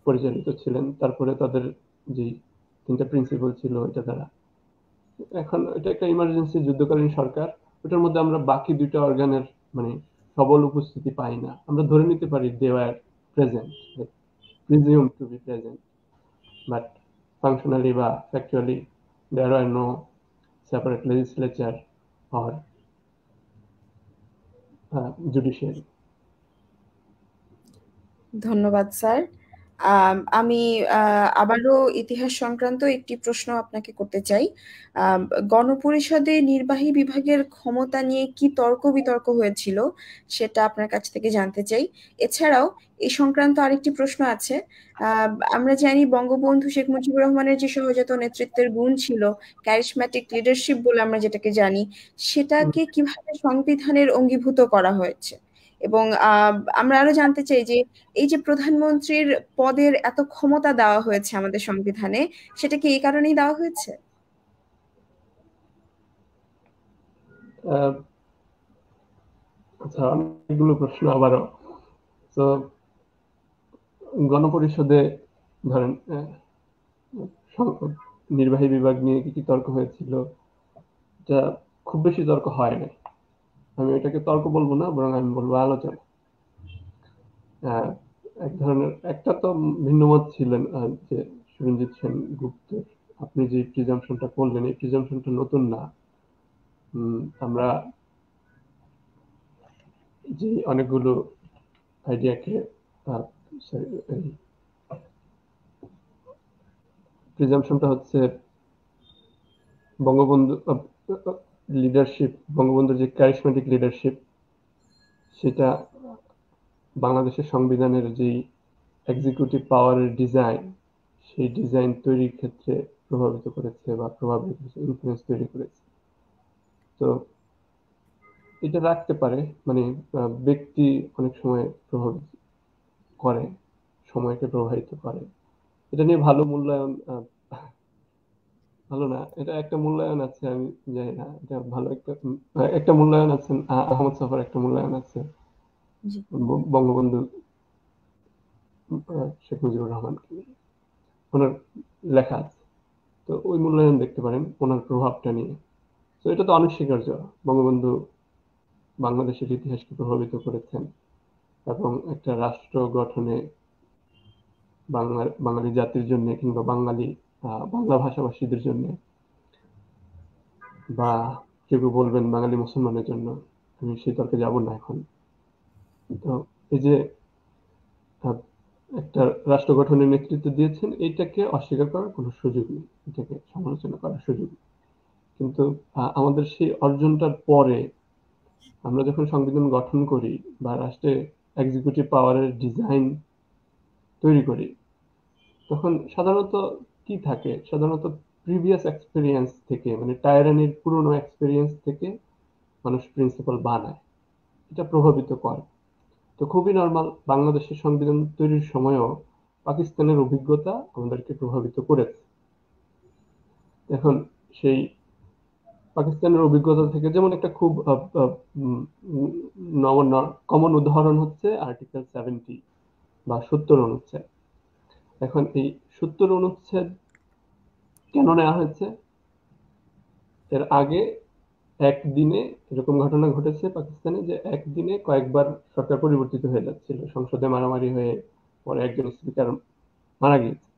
S2: পরিচালিত ছিলেন। তারপরে তাদের যে 3টা প্রিন্সিপাল ছিল এটা দ্বারা, এখন এটা একটা ইমার্জেন্সি যুদ্ধকালীন সরকার, ওটার মধ্যে আমরা বাকি 2টা অর্গানের মানে সবল উপস্থিতি পাই না। আমরা ধরে নিতে পারি they were present, presumed to be present, but functionally বা factually there were no separate legislature or judiciary.
S1: ধন্যবাদ স্যার। আমি আবারও ইতিহাস সংক্রান্ত একটি প্রশ্ন আপনাকে করতে চাই। আম, গণপরিষদে নির্বাহী বিভাগের ক্ষমতা নিয়ে কি তর্ক বিতর্ক হয়েছিল সেটা আপনার কাছ থেকে জানতে চাই। এছাড়াও এই সংক্রান্ত আরেকটি প্রশ্ন আছে। আমরা জানি বঙ্গবন্ধু শেখ মুজিবুর রহমানের যে সহজাত নেতৃত্বের গুণ ছিল, ক্যারিসম্যাটিক লিডারশিপ বলে আমরা যেটাকে জানি, সেটাকে কিভাবে সংবিধানের অঙ্গীভূত করা হয়েছে? এবং আমরা আরো জানতে চাই যে এই যে প্রধানমন্ত্রীর পদের এত ক্ষমতা দেওয়া হয়েছে আমাদের সংবিধানে, সেটা কি এই কারণেই দেওয়া হয়েছে?
S2: আচ্ছা, অনেকগুলো প্রশ্ন আবারও। তো গণপরিষদে ধরেন নির্বাহী বিভাগ নিয়ে কি কি তর্ক হয়েছিল, এটা খুব বেশি তর্ক হয় না। আমি এটাকে তর্ক বলবো না, বরং আমি বলবো আলোচনা। এক ধরনের একটা তো ভিন্নমত ছিলেন, যে সুরঞ্জিত সেন গুপ্ত, আপনি যে প্রিজাম্পশনটা করলেন, এই প্রিজাম্পশনটা নতুন না। আমরা যে অনেকগুলো আইডিয়াকে প্রিজাম্পশনটা হচ্ছে বঙ্গবন্ধু লিডারশিপ, বঙ্গবন্ধুর যে ক্যারিসমেটিক লিডারশিপ, সেটা বাংলাদেশের সংবিধানের যেই এক্সিকিউটিভ পাওয়ারের ডিজাইন, সেই ডিজাইন তৈরির ক্ষেত্রে প্রভাবিত করেছে বা প্রভাব রেখেছে, ইনফ্লুয়েন্স তৈরি করেছে। তো এটা রাখতে পারে, মানে ব্যক্তি অনেক সময় প্রভাবিত করে, সময়কে প্রভাবিত করে। এটা নিয়ে ভালো মূল্যায়ন, ভালো না, এটা একটা মূল্যায়ন আছে, আমি জানি না এটা ভালো একটা মূল্যায়ন আছে। আহমদ সফর একটা মূল্যায়ন আছে
S1: জি।
S2: বঙ্গবন্ধু শেখ মুজিবুর রহমানকে নিয়ে, ওনার লেখা আছে। তো ওই মূল্যায়ন দেখতে পারেন ওনার প্রভাবটা নিয়ে। তো এটা তো অনস্বীকার্য, বঙ্গবন্ধু বাংলাদেশের ইতিহাসকে প্রভাবিত করেছেন এবং একটা রাষ্ট্র গঠনে বাঙালি জাতির জন্য কিংবা বাংলা ভাষাভাষীদের জন্য, বা কেউ কেউ বলবেন বাঙালি মুসলমানের জন্য, আমি সেই তর্কে যাব না এখন। তো এই যে একটা রাষ্ট্র গঠনের নেতৃত্ব দিয়েছেন, এইটাকে অস্বীকার করার কোনো সুযোগ নেই, এটাকে সমালোচনা করার সুযোগ নেই। কিন্তু আমাদের সেই অর্জনটার পরে আমরা যখন সংবিধান গঠন করি বা রাষ্ট্রে এক্সিকিউটিভ পাওয়ারের ডিজাইন তৈরি করি, তখন সাধারণত কি থাকে, সাধারণত প্রিভিয়াস এক্সপিরিয়েন্স থেকে, মানে টাইরানির পুরনো এক্সপিরিয়েন্স থেকে মানুষ প্রিন্সিপাল বানায়, এটা প্রভাবিত করে। তো খুবই নর্মাল, বাংলাদেশের সংবিধান তৈরির সময়ও পাকিস্তানের অভিজ্ঞতা আমাদেরকে প্রভাবিত করেছে। এখন সেই পাকিস্তানের অভিজ্ঞতা থেকে, যেমন একটা খুব কমন উদাহরণ হচ্ছে আর্টিকেল 70 বা 70 অনুচ্ছেদ। এখন এই 70 অনুচ্ছেদ কেন নেওয়া হয়েছে? এর আগে একদিনে এরকম ঘটনা ঘটেছে পাকিস্তানে যে একদিনে কয়েকবার সরকার পরিবর্তিত হয়ে যাচ্ছিল, সংসদে মারামারি হয়ে পরে একজন স্পিকার মারা গিয়েছে,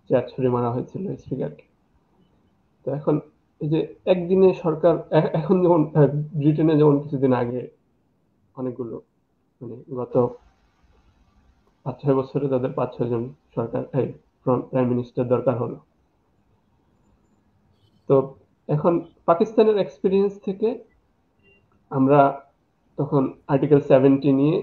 S2: চেয়ার ছুড়ে মারা হয়েছিল স্পিকারকে। তো এখন এই যে একদিনে সরকার, এখন যেমন ব্রিটেনে যেমন কিছুদিন আগে অনেকগুলো, মানে গত 5-6 বছরে তাদের 5-6 জন সরকার প্রাইম মিনিস্টার দরকার হলো। তো এখন পাকিস্তানের এক্সপিরিয়েন্স থেকে আমরা তখন আর্টিকেল 70 নিয়ে,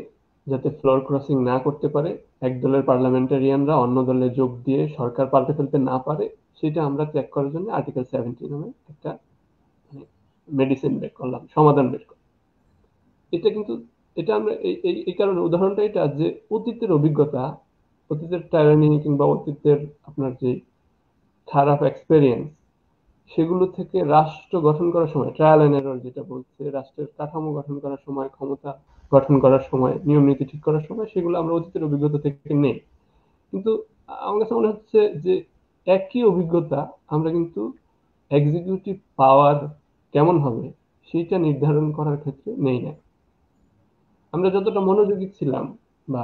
S2: যাতে ফ্লোর ক্রসিং না করতে পারে, এক দলের পার্লামেন্টারিয়ানরা অন্য দলে যোগ দিয়ে সরকার পাল্টে ফেলতে না পারে, সেটা আমরা ত্যাগ করার জন্য আর্টিকেল 70 নামে একটা মেডিসিন বের করলাম, সমাধান বের করলাম। এটা কিন্তু, এটা আমরা এই কারণে উদাহরণটা এটা যে অতীতের অভিজ্ঞতা, অতীতের টাইরানি কিংবা অতীতের আপনার যে খারাপ এক্সপেরিয়েন্স, সেগুলো থেকে রাষ্ট্র গঠন করার সময়, ট্রায়াল এন্ড এরর যেটা বলছে, রাষ্ট্রের কাঠামো গঠন করার সময়, ক্ষমতা গঠন করার সময়, নিয়ম নীতি ঠিক করার সময়, সেগুলো আমরা অতীতের অভিজ্ঞতা থেকে নেই। কিন্তু আমার কাছে মনে হচ্ছে যে একই অভিজ্ঞতা আমরা কিন্তু এক্সিকিউটিভ পাওয়ার কেমন হবে সেইটা নির্ধারণ করার ক্ষেত্রে নেই না। আমরা যতটা মনোযোগী ছিলাম বা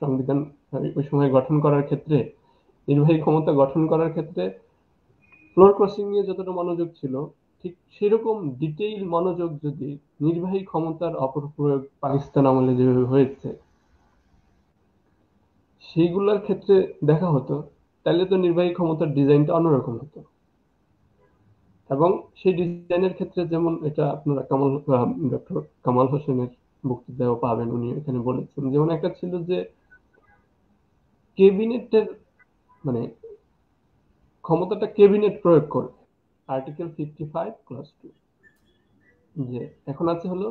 S2: সংবিধান ওই সময় গঠন করার ক্ষেত্রে, নির্বাহী ক্ষমতা গঠন করার ক্ষেত্রে ফ্লোর ক্রসিং নিয়ে যতটা মনোযোগ ছিল, ঠিক সেরকম ডিটেইল মনোযোগ যদি নির্বাহী ক্ষমতার অপপ্রয়োগ পাকিস্তান আমলে যেভাবে হয়েছে, সেইগুলোর ক্ষেত্রে দেখা হতো, তাহলে তো নির্বাহী ক্ষমতার ডিজাইনটা অন্যরকম হতো। এবং সেই ডিজাইনের ক্ষেত্রে যেমন এটা আপনারা ডক্টর কামাল হোসেনের বক্তৃতাও পাবেন, উনি এখানে বলেছেন, যেমন একটা ছিল যে ক্যাবিনেটের মানে ক্ষমতাটা ক্যাবিনেট প্রয়োগ করবে, আর্টিকেল 55 ক্লাস 2, যে এখন আছে হলো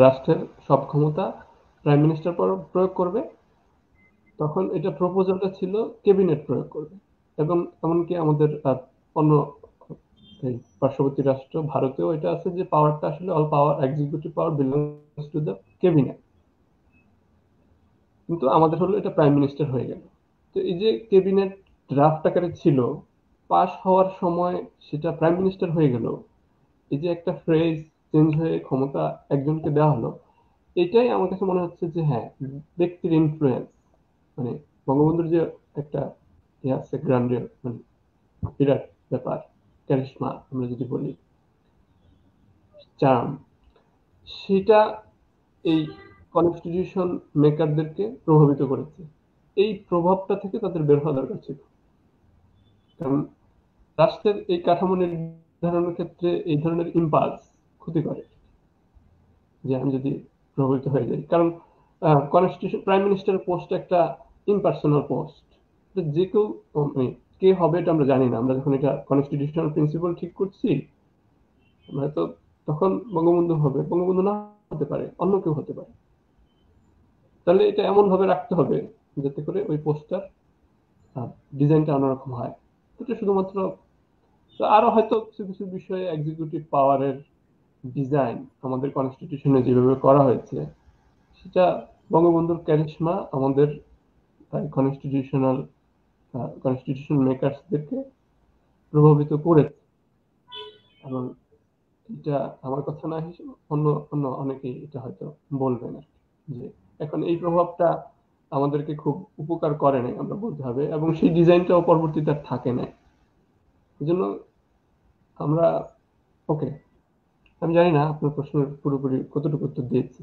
S2: রাষ্ট্রের সব ক্ষমতা প্রাইম মিনিস্টার প্রয়োগ করবে, তখন এটা প্রপোজালটা ছিল ক্যাবিনেট প্রয়োগ করবে। এবং এমনকি আমাদের অন্য এই পার্শ্ববর্তী রাষ্ট্র ভারতেও এটা আছে যে পাওয়ারটা আসলে all power, executive power belongs to the cabinet, কিন্তু আমাদের হলো এটা প্রাইম মিনিস্টার হয়ে গেল। তো এই যে ক্যাবিনেট ড্রাফট আকারে ছিল, পাস হওয়ার সময় সেটা প্রাইম মিনিস্টার হয়ে গেল, এই যে একটা ফ্রেজ চেঞ্জ হয়ে ক্ষমতা একজনকে দেওয়া হলো, এটাই আমার কাছে মনে হচ্ছে যে হ্যাঁ, ব্যক্তির ইনফ্লুয়েন্স, মানে বঙ্গবন্ধুর যে একটা ইয়ে আছে গ্র্যান্ডিয়র, মানে বিরাট ব্যাপার, ক্যারিশমা আমরা যদি বলি, চার্ম, সেটা এই কনস্টিটিউশন মেকারদেরকে প্রভাবিত করেছে। এই প্রভাবটা থেকে তাদের বের হওয়া দরকার ছিল, কারণ রাষ্ট্রের এই কাঠামো নির্ধারণের ক্ষেত্রে এই ধরনের ইম্পালস ক্ষতি করে, যে আমি যদি প্রভাবিত হয়ে যাই। কারণ কনস্টিটিউশন প্রাইম মিনিস্টার পোস্ট একটা ইমপার্সোনাল পোস্ট, যে কেউ কে হবে এটা আমরা জানি না। আমরা যখন এটা কনস্টিটিউশনাল প্রিন্সিপাল ঠিক করছি, আমরা তো তখন বঙ্গবন্ধু হবে, বঙ্গবন্ধু না হতে পারে, অন্য কেউ হতে পারে। তাহলে এটা এমন ভাবে রাখতে হবে যাতে করে ওই পোস্টার ডিজাইনটা অন্যরকম হয়। এটা শুধুমাত্র, আরো হয়তো কিছু কিছু বিষয়ে এক্সিকিউটিভ পাওয়ারের ডিজাইন আমাদের কনস্টিটিউশনে যেভাবে করা হয়েছে, সেটা বঙ্গবন্ধুর ক্যারিশমা আমাদের কনস্টিটিউশন মেকার্সদেরকে প্রভাবিত করেছে। এবং এটা আমার কথা না হিসেবে অন্য অন্য অনেকেই এটা হয়তো বলবেন আর কি, যে এখন এই প্রভাবটা আমাদেরকে খুব উপকার করে নাই আমরা বলতে হবে, এবং সেই ডিজাইনটাও পরবর্তীতে আর থাকে না। এই জন্য আমরা, ওকে, আমি জানি না আপনার প্রশ্নের পুরোপুরি কতটুকু উত্তর দিয়েছি।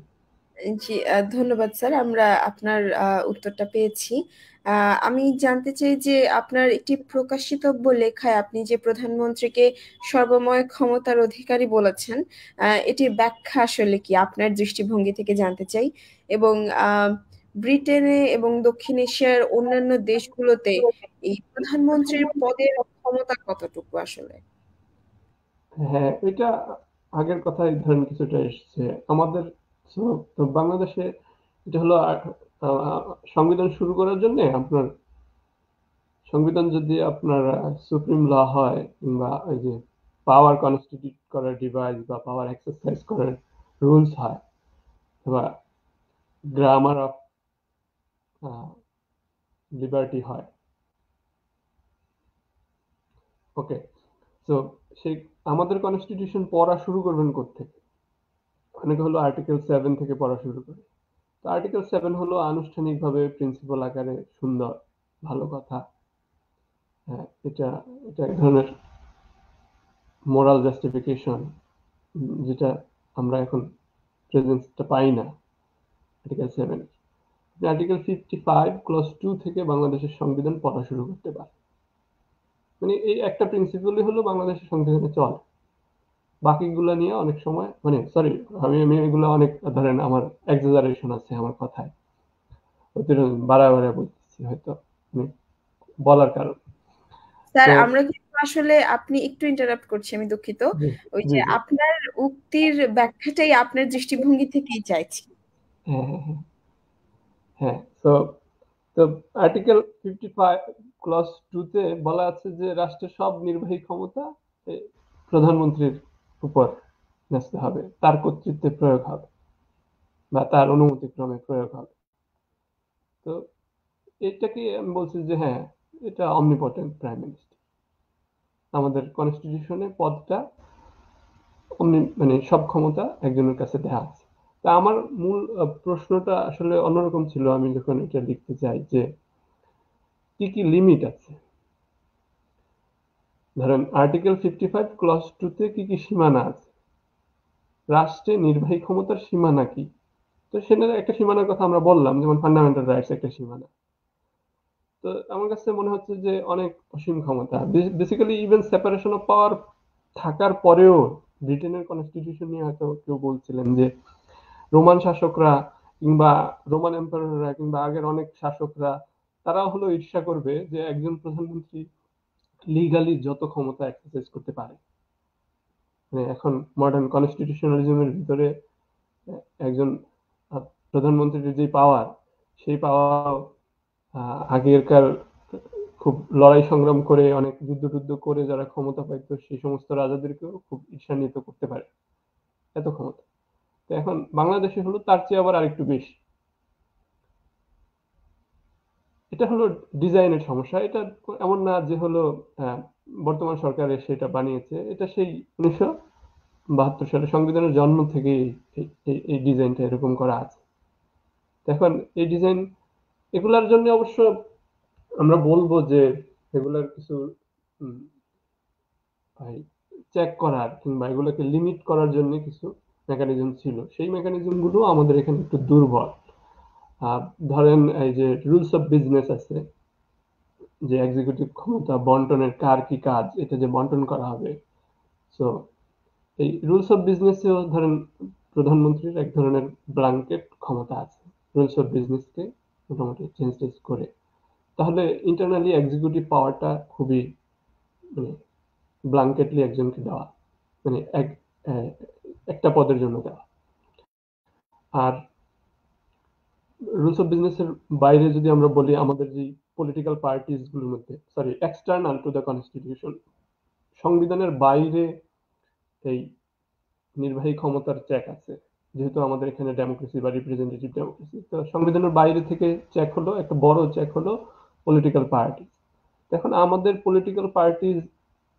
S1: জি, ধন্যবাদ স্যার, আমরা আপনার উত্তরটা পেয়েছি। আমি জানতে চাই যে আপনার একটি প্রকাশিতব্য লেখায় আপনি যে প্রধানমন্ত্রীকে সর্বময় ক্ষমতার অধিকারী বলেছেন, এটির ব্যাখ্যা আসলে কি আপনার দৃষ্টিভঙ্গি থেকে জানতে চাই। এবং ব্রিটেনে এবং দক্ষিণ এশিয়ার অন্যান্য দেশগুলোতে এই প্রধানমন্ত্রীর পদের ক্ষমতা কতটুকু আসলে?
S2: হ্যাঁ, এটা আগের কথায় ধরেন কিছুটা এসছে আমাদের। তো বাংলাদেশে এটা হলো সংবিধান শুরু করার জন্য আপনার সংবিধান যদি আপনার সুপ্রিম ল হয়, কিংবা ওই যে পাওয়ার কনস্টিটিউট করার ডিভাইস বা পাওয়ার এক্সারসাইজ করার রুলস হয়, বা গ্রামার অফ লিবার্টি হয়, ওকে। তো সেই আমাদের কনস্টিটিউশন পড়া শুরু করবেন কোত্থেকে? অনেকে হলো আর্টিকেল 7 থেকে পড়া শুরু করে। তো আর্টিকেল 7 হলো আনুষ্ঠানিকভাবে প্রিন্সিপাল আকারে সুন্দর, ভালো কথা। হ্যাঁ, এটা এটা এক ধরনের মোরাল জাস্টিফিকেশন, যেটা আমরা এখন প্রেজেন্সটা পাই না আর্টিকেল 7। আর্টিকেল 55 ক্লজ 2 থেকে বাংলাদেশের সংবিধান পড়া শুরু করতে পারে। মানে এই একটা প্রিন্সিপালই হলো বাংলাদেশের সংবিধানে চলে। বাকিগুলো নিয়ে অনেক সময়, মানে সরি, আমি এগুলো অনেক ধরেন আমার এক্সাজারেশন আছে আমার কথায়, বাড়ায় বলতেছি হয়তো বলার কারণ।
S1: স্যার,
S2: তো
S1: আমরা কিন্তু আসলে, আপনি একটু ইন্টারাপ্ট করছি, আমি দুঃখিত।
S2: জি
S1: ওই
S2: জি
S1: যে
S2: জি,
S1: আপনার উক্তির ব্যাখ্যাটাই আপনার দৃষ্টিভঙ্গি থেকেই চাইছি।
S2: হ্যাঁ হ্যাঁ হ্যাঁ হ্যাঁ। তো তো আর্টিকেল 55 ক্লজ 2 তে বলা আছে যে রাষ্ট্রের সব নির্বাহী ক্ষমতা এ, প্রধানমন্ত্রীর উপর ন্যস্ত হবে, তার কর্তৃত্বে প্রয়োগ হবে বা তার অনুমতি ক্রমে প্রয়োগ হবে। তো এটাকে আমি বলছি যে হ্যাঁ, এটা অমনিপটেন্ট প্রাইম মিনিস্টার। আমাদের কনস্টিটিউশনে পদটা মানে সব ক্ষমতা একজনের কাছে দেয়া আছে। তা আমার মূল প্রশ্নটা আসলে অন্যরকম ছিল, আমি যখন এটা লিখতে চাই যে কি কি লিমিট আছে। ধরেন আর্টিকেল 55 ক্লজ 2 তে কি কি সীমানা আছে, রাষ্ট্রে নির্বাহী ক্ষমতার সীমানা কি। তো সেখানে একটা সীমানার কথা আমরা বললাম, যেমন ফান্ডামেন্টাল রাইটস একটা সীমানা, তো আমার কাছে মনে হচ্ছে যে অনেক অসীম ক্ষমতা। বেসিক্যালি ইভেন সেপারেশন অফ পাওয়ার থাকার পরেও ব্রিটেনের কনস্টিটিউশন নিয়ে হয়তো কেউ বলছিলেন যে রোমান শাসকরা কিংবা রোমান এম্পায়াররা কিংবা আগের অনেক শাসকরা তারাও হলো ঈর্ষা করবে যে একজন প্রধানমন্ত্রী লিগালি যত ক্ষমতা এক্সারসাইজ করতে পারে। মানে এখন মডার্ন কনস্টিটিউশনালিজমের ভিতরে একজন প্রধানমন্ত্রীর যে পাওয়ার, সেই পাওয়ার আগেরকার খুব লড়াই সংগ্রাম করে অনেক যুদ্ধ করে যারা ক্ষমতা পাইতো সেই সমস্ত রাজাদেরকেও খুব ঈর্ষান্বিত করতে পারে এত ক্ষমতা। তো এখন বাংলাদেশে হলো তার চেয়ে আবার আরেকটু বেশি। এটা হলো ডিজাইনের সমস্যা। এটা এমন না যে হলো বর্তমান সরকার এসে এটা বানিয়েছে। এটা সেই 1972 সালে সংবিধানের জন্ম থেকে এই ডিজাইনটা এরকম করা আছে। এখন এই ডিজাইন এগুলার জন্য অবশ্য আমরা বলবো যে এগুলার কিছু চেক করার কিংবা এগুলোকে লিমিট করার জন্য কিছু মেকানিজম ছিল। সেই মেকানিজম গুলো আমাদের এখানে একটু দুর্বল। ধরেন এই যে রুলস অফ বিজনেস আছে, যে এক্সিকিউটিভ ক্ষমতা বন্টনের কার কি কাজ এটা যে বন্টন করা হবে। সো এই রুলস অফ বিজনেসেও ধরেন প্রধানমন্ত্রীর এক ধরনের ব্ল্যাঙ্কেট ক্ষমতা আছে রুলস অফ বিজনেসকে মোটামুটি চেঞ্জ করে। তাহলে ইন্টারনালি এক্সিকিউটিভ পাওয়ারটা খুবই মানে ব্ল্যাঙ্কেটলি একজনকে দেওয়া, মানে একটা পদের জন্য দেওয়া। আর রুলস অফ বিজনেসের বাইরে যদি আমরা বলি, আমাদের যে পলিটিক্যাল পার্টিস গুলোর মধ্যে, sorry external to the constitution, সংবিধানের বাইরে এই নির্বাহী ক্ষমতার চেক আছে। যেহেতু আমাদের এখানে ডেমোক্রেসি বা রিপ্রেজেন্টেটিভ ডেমোক্রেসি, তো সংবিধানের বাইরে থেকে চেক হলো একটা বড় চেক হলো পলিটিক্যাল পার্টি। এখন আমাদের পলিটিক্যাল পার্টি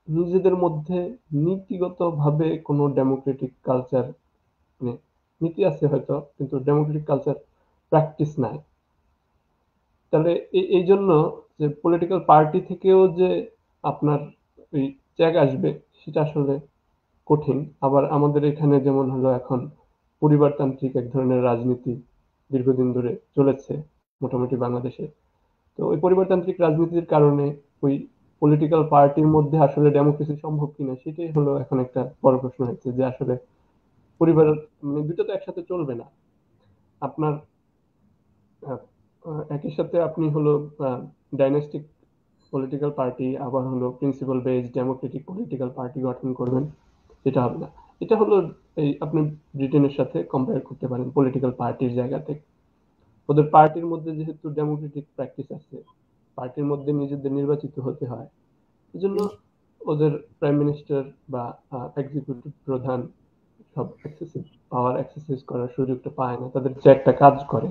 S2: নিজেদের মধ্যে নীতিগত ভাবে কোনো ডেমোক্রেটিক কালচার, মানে নীতি আছে হয়তো কিন্তু ডেমোক্রেটিক কালচার প্র্যাকটিস নাই। তাহলে এই জন্য যে পলিটিক্যাল পার্টি থেকেও যে আপনার ওই চেক আসবে সেটা আসলে কঠিন। আবার আমাদের এখানে যেমন হলো এখন পরিবারতান্ত্রিক এক ধরনের রাজনীতি দীর্ঘদিন ধরে চলেছে মোটামুটি বাংলাদেশে। তো ওই পরিবারতান্ত্রিক রাজনীতির কারণে ওই পলিটিক্যাল পার্টির মধ্যে আসলে ডেমোক্রেসি সম্ভব কিনা সেটাই হলো এখন একটা বড় প্রশ্ন হচ্ছে, যে আসলে পরিবার মানে দুটো তো একসাথে চলবে না। আপনার একই সাথে আপনি হলো ডাইনাস্টিক পলিটিক্যাল পার্টি আবার হলো principal based Democratic political party গঠন করবেন, এটা হবে না। এটা হলো এই আপনি ব্রিটেনের সাথে কম্পেয়ার করতে পারেন পলিটিক্যাল পার্টির জায়গা থেকে। ওদের পার্টির মধ্যে যেহেতু ডেমোক্রেটিক প্র্যাকটিস আছে, পার্টির মধ্যে নিজেদের নির্বাচিত হতে হয়, এজন্য ওদের প্রাইম মিনিস্টার বা এক্সিকিউটিভ প্রধান সব এক্সেসিভ পাওয়ার এক্সারসাইজ করার সুযোগটা পায় না, তাদের যে একটা কাজ করে।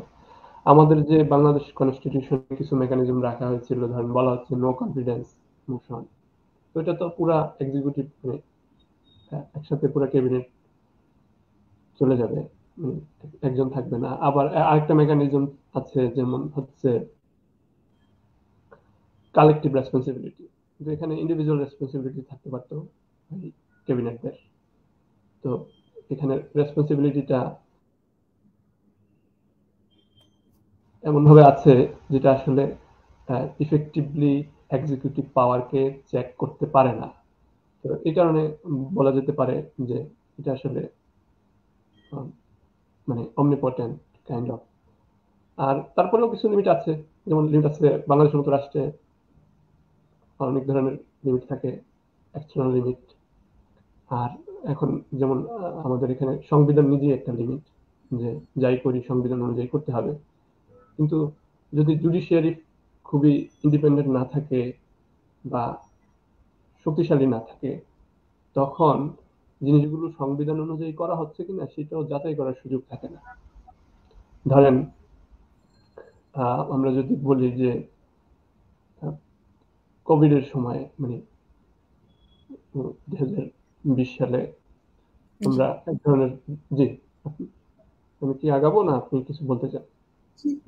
S2: আমাদের যে বাংলাদেশ কনস্টিটিউশন কিছু মেকানিজম রাখা হয়েছিল, ধরেন বলা হচ্ছে নো কনফিডেন্স মোশন, তো এটা তো পুরা এক্সিকিউটিভ মানে একসাথে পুরা ক্যাবিনেট চলে যাবে, একজন থাকবে না। আবার আরেকটা মেকানিজম আছে যেমন হচ্ছে কালেকটিভ রেসপন্সিবিলিটি, কিন্তু এখানে ইন্ডিভিজুয়াল রেসপন্সিবিলিটি থাকতে পারতো ক্যাবিনেটদের। তো এখানে রেসপন্সিবিলিটিটা এমন ভাবে আছে যেটা আসলে ইফেক্টিভলি এক্সিকিউটিভ পাওয়ারকে চেক করতে পারে না। তো এই কারণে বলা যেতে পারে যে এটা আসলে মানে অমনিপটেন্ট কাইন্ড অফ। আর তারপরেও কিছু লিমিট আছে, যেমন লিমিট আছে বাংলাদেশের মতো রাষ্ট্রে অনেক ধরনের লিমিট থাকে, এক্সটার্নাল লিমিট। আর এখন যেমন আমাদের এখানে সংবিধান নিজেই একটা লিমিট, যে যাই করি সংবিধান অনুযায়ী করতে হবে। কিন্তু যদি জুডিশিয়ারি খুবই ইন্ডিপেন্ডেন্ট না থাকে বা শক্তিশালী না থাকে, তখন জিনিসগুলো সংবিধান অনুযায়ী করা হচ্ছে কিনা সেটাও যাচাই করার সুযোগ থাকে না। ধরেন আমরা যদি বলি যে কোভিড এর সময় মানে 2020 সালে আমরা এক ধরনের, জি আমি কি আগাবো না আপনি কিছু বলতে চান?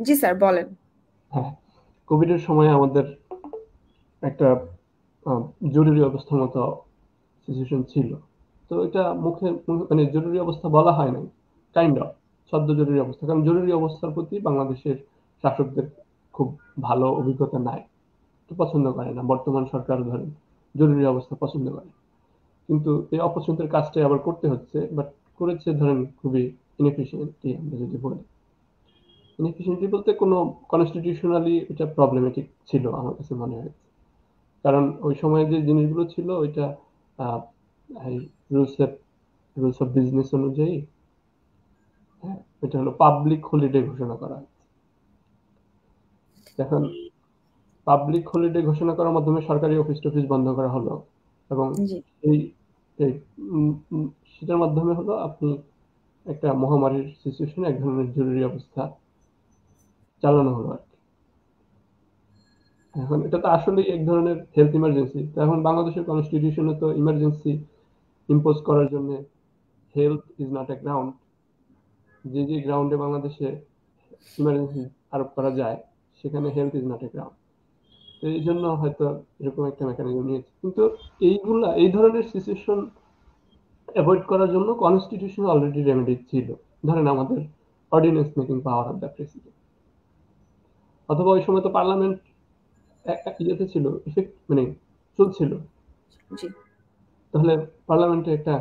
S1: জি স্যার বলেন।
S2: হ্যাঁ, কোভিড এর সময় আমাদের একটা জরুরি অবস্থার মতো সিচুয়েশন ছিল। তো এটা মুখে মানে জরুরি অবস্থা বলা হয় নাই, কাইন্ড অফ সদ্য জরুরি অবস্থা, কারণ জরুরি অবস্থার প্রতি বাংলাদেশের শাসকদের খুব ভালো অভিজ্ঞতা নাই। পছন্দ করে না, বর্তমান সরকার ধরেন জরুরি অবস্থা পছন্দ করে, কিন্তু এই অপছন্দের কাজটাই আবার করতে হচ্ছে, বাট করেছে ধরেন খুবই ইনএফিসিয়েন্টলি। আমরা যদি বলি ইনএফিসিয়েন্টলি বলতে কোনো কনস্টিটিউশনালি এটা প্রবলেমেটিক ছিল আমার কাছে মনে হয়, কারণ ওই সময় যে জিনিসগুলো ছিল ওইটা রুলস রুলস অফ বিজনেস অনুযায়ী এটা হলো পাবলিক হলিডে ঘোষণা করা হয়েছে। এখন পাবলিক হলিডে ঘোষণা করার মাধ্যমে সরকারি অফিস টফিস বন্ধ করা হলো, এবং এই সেটার মাধ্যমে হলো আপনি একটা মহামারীর সিচুয়েশনে এক ধরনের জরুরি অবস্থা চালানো হলো আর কি। এখন এটা তো আসলে এক ধরনের হেলথ ইমার্জেন্সি। তো এখন বাংলাদেশের কনস্টিটিউশনে তো ইমার্জেন্সি ইম্পোজ করার জন্য health is not a ground, যে গ্রাউন্ডে বাংলাদেশে ইমার্জেন্সি আরোপ করা যায় সেখানে health is not a ground. তো এই জন্য হয়তো এরকম একটা মেকানিজম নিয়েছে, কিন্তু এই ধরনের সিচুয়েশন অ্যাভয়েড করার জন্য কনস্টিটিউশন অলরেডি রেমেডি ছিল। ধরেন আমাদের ordinance making power of the president, অথবা ওই সময় তো পার্লামেন্ট ইয়েতে ছিল, মানে চলছিল, তাহলে পার্লামেন্টে একটা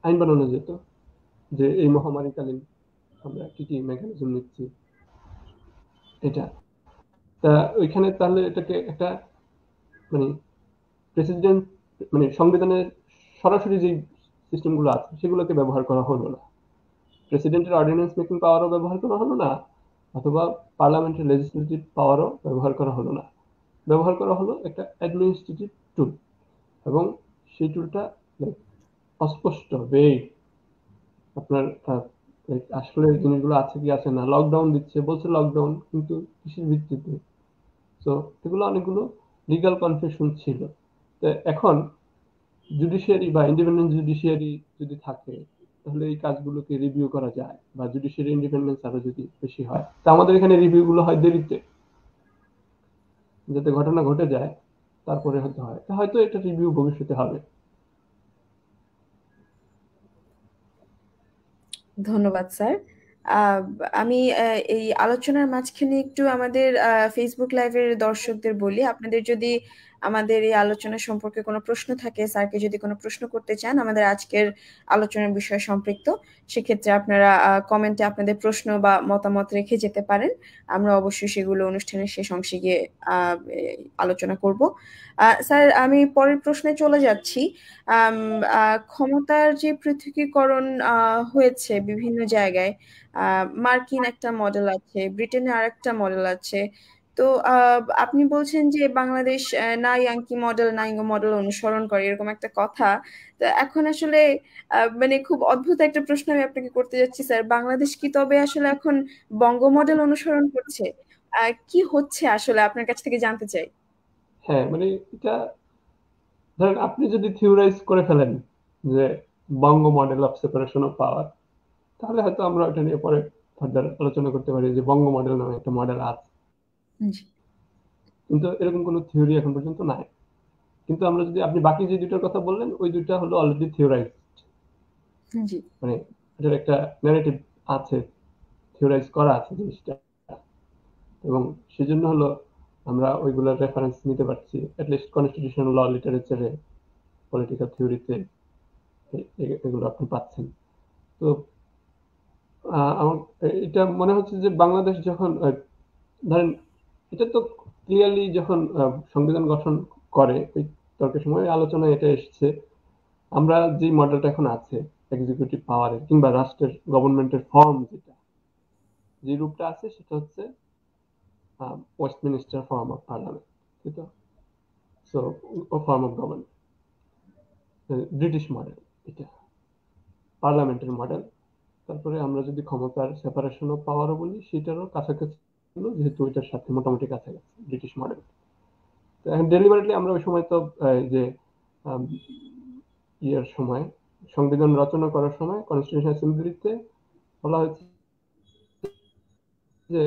S2: আইন বানানো যেত যে এই মহামারীকালীন আমরা কি কি মেকানিজম নিচ্ছি এটা। তা ওইখানে তাহলে এটাকে একটা মানে প্রেসিডেন্ট মানে সংবিধানের সরাসরি যে সিস্টেমগুলো আছে সেগুলোকে ব্যবহার করা হলো না, প্রেসিডেন্টের অর্ডিন্যান্স মেকিং পাওয়ারও ব্যবহার করা হলো না, অথবা পার্লামেন্টের লেজিসলেটিভ পাওয়ারও ব্যবহার করা হলো না। ব্যবহার করা হলো একটা অ্যাডমিনিস্ট্রেটিভ টুল, এবং সেই টুলটা অস্পষ্ট ভেগ, আপনার আসলে জিনিসগুলো আছে কি আছে না, লকডাউন দিচ্ছে বলছে লকডাউন, কিন্তু কিসের ভিত্তিতে? তো এগুলো অনেকগুলো লিগাল কনফিউশন ছিল। তো এখন জুডিশিয়ারি বা ইন্ডিপেন্ডেন্ট জুডিশিয়ারি যদি থাকে তাহলে এই কাজগুলোকে রিভিউ করা যায়, বা জুডিশিয়ারি ইন্ডিপেন্ডেন্স আরো যদি বেশি হয়। তা আমাদের এখানে রিভিউ গুলো হয় দেরিতে, যাতে ঘটনা ঘটে যায় তারপরে হতে হয়, হয়তো এটা রিভিউ ভবিষ্যতে হবে।
S1: ধন্যবাদ স্যার। আমি এই আলোচনার মাঝখানে একটু আমাদের ফেসবুক লাইভের দর্শকদের বলি, আপনাদের যদি আমাদের এই আলোচনা সম্পর্কে কোনো প্রশ্ন থাকে, স্যারকে যদি কোনো প্রশ্ন করতে চান আমাদের আজকের আলোচনার বিষয়ে সম্পৃক্ত, সেক্ষেত্রে আপনারা কমেন্টে আপনাদের প্রশ্ন বা মতামত রেখে যেতে পারেন। আমরা অবশ্যই সেগুলো অনুষ্ঠানের শেষ অংশে গিয়ে আলোচনা করব। স্যার, আমি পরের প্রশ্নে চলে যাচ্ছি। ক্ষমতার যে পৃথকীকরণ হয়েছে বিভিন্ন জায়গায়, মার্কিন একটা মডেল আছে, ব্রিটেনে আরেকটা মডেল আছে। তো আপনি বলছেন যে বাংলাদেশ না ইয়াঙ্কি মডেল না ইঙ্গো মডেল অনুসরণ করে, এরকম একটা কথা। তো এখন আসলে মানে খুব অদ্ভুত একটা প্রশ্ন আমি আপনাকে করতে যাচ্ছি স্যার, বাংলাদেশ কি তবে আসলে এখন বঙ্গ মডেল অনুসরণ করছে? কি হচ্ছে আসলে, আপনার কাছ থেকে জানতে চাই।
S2: হ্যাঁ, মানে এটা ধরেন আপনি যদি থিওরাইজ করে ফেলেন যে বঙ্গ model of separation of power, তাহলে হয়তো আমরা এটা নিয়ে পরে ফার্দার আলোচনা করতে পারি যে বঙ্গ মডেল নামে একটা মডেল আছে, কিন্তু এরকম কোনো থিওরি এখন পর্যন্ত নাই। কিন্তু আমরা যদি আপনি বাকি যে দুইটার কথা বললেন ওই দুইটা হলো অলরেডি থিওরাইজড, মানে এটার একটা ন্যারেটিভ আছে, থিওরাইজ করা আছে জিনিসটা, এবং সেজন্য হলো আমরা ওইগুলোর রেফারেন্স নিতে পারছি অ্যাটলিস্ট কনস্টিটিউশনাল ল লিটারেচারে, পলিটিক্যাল থিওরিতে এগুলো আপনি পাচ্ছেন। তো আমার এটা মনে হচ্ছে যে বাংলাদেশ যখন ধরেন এটা তো ক্লিয়ারলি যখন সংবিধান গঠন করে ওই তর্কের সময় আলোচনায় এটা এসেছে, আমরা যে মডেলটা এখন আছে এক্সিকিউটিভ পাওয়ারের কিংবা রাষ্ট্রের গভর্নমেন্টের ফর্ম যেটা যে রূপটা আছে সেটা হচ্ছে ওয়েস্টমিনিস্টার ফর্ম অফ পার্লামেন্ট, ঠিক আছে? So form of government British model, এটা পার্লামেন্টের মডেল। তারপরে আমরা যদি ক্ষমতার সেপারেশন অফ পাওয়ারও বলি সেটারও কাছাকাছি হলো, যেহেতু এটার সাথে মোটামুটি কাছাকাছি ব্রিটিশ মডেল। তো এখন ডেলিভারেটলি আমরা ওই সময় তো যে ইয়ের সময় সংবিধান রচনা করার সময় কনস্টিটিউশন অ্যাসেম্বলিতে বলা হয়েছে যে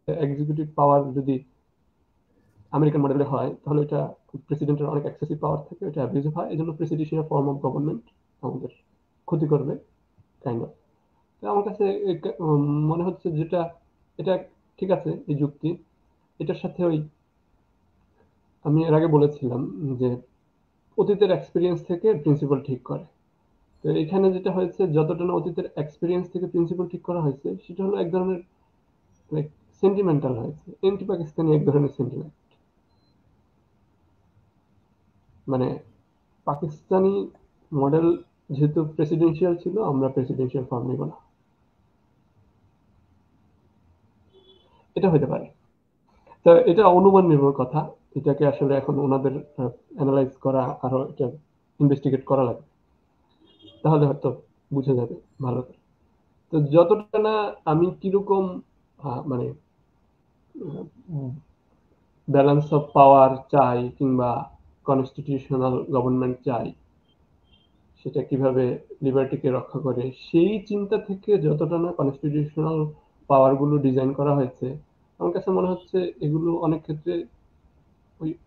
S2: এক্সিকিউটিভ পাওয়ার যদি আমেরিকান মডেলে হয় তাহলে এটা প্রেসিডেন্টের অনেক এক্সেসিভ পাওয়ার থাকে, এটা অ্যাবিউজিভ হয়, এই জন্য প্রেসিডেন্সিয়াল ফর্ম অফ গভর্নমেন্ট আমাদের ক্ষতি করবে কাইন্ড অফ। আমার কাছে মনে হচ্ছে যেটা এটা ঠিক আছে এই যুক্তি, এটার সাথে ওই আমি এর আগে বলেছিলাম যে অতীতের এক্সপিরিয়েন্স থেকে প্রিন্সিপাল ঠিক করে। তো এখানে যেটা হয়েছে, যতটা না অতীতের এক্সপিরিয়েন্স থেকে প্রিন্সিপাল ঠিক করা হয়েছে, সেটা হলো এক ধরনের লাইক সেন্টিমেন্টাল হয়েছে, এন্টি পাকিস্তানি এক ধরনের সেন্টিমেন্ট। মানে পাকিস্তানি মডেল যেহেতু প্রেসিডেন্সিয়াল ছিল, আমরা প্রেসিডেন্সিয়াল ফর্ম নিব না, এটা হতে পারে। তো এটা অনুমান নির্ভর কথা, এটাকে আসলে এখন ওনাদের অ্যানালাইজ করা, আরো এটা ইনভেস্টিগেট করা লাগবে, তাহলে হয়তো বুঝে যাবে ভালো করে। তো যতটা না আমি কিরকম মানে ব্যালেন্স অফ পাওয়ার চাই কিংবা কনস্টিটিউশনাল গভর্নমেন্ট চাই, সেটা কিভাবে লিবার্টিকে রক্ষা করে, সেই চিন্তা থেকে যতটা না কনস্টিটিউশনাল পাওয়ারগুলো ডিজাইন করা হয়েছে, আমার কাছে মনে হচ্ছে এগুলো অনেক ক্ষেত্রে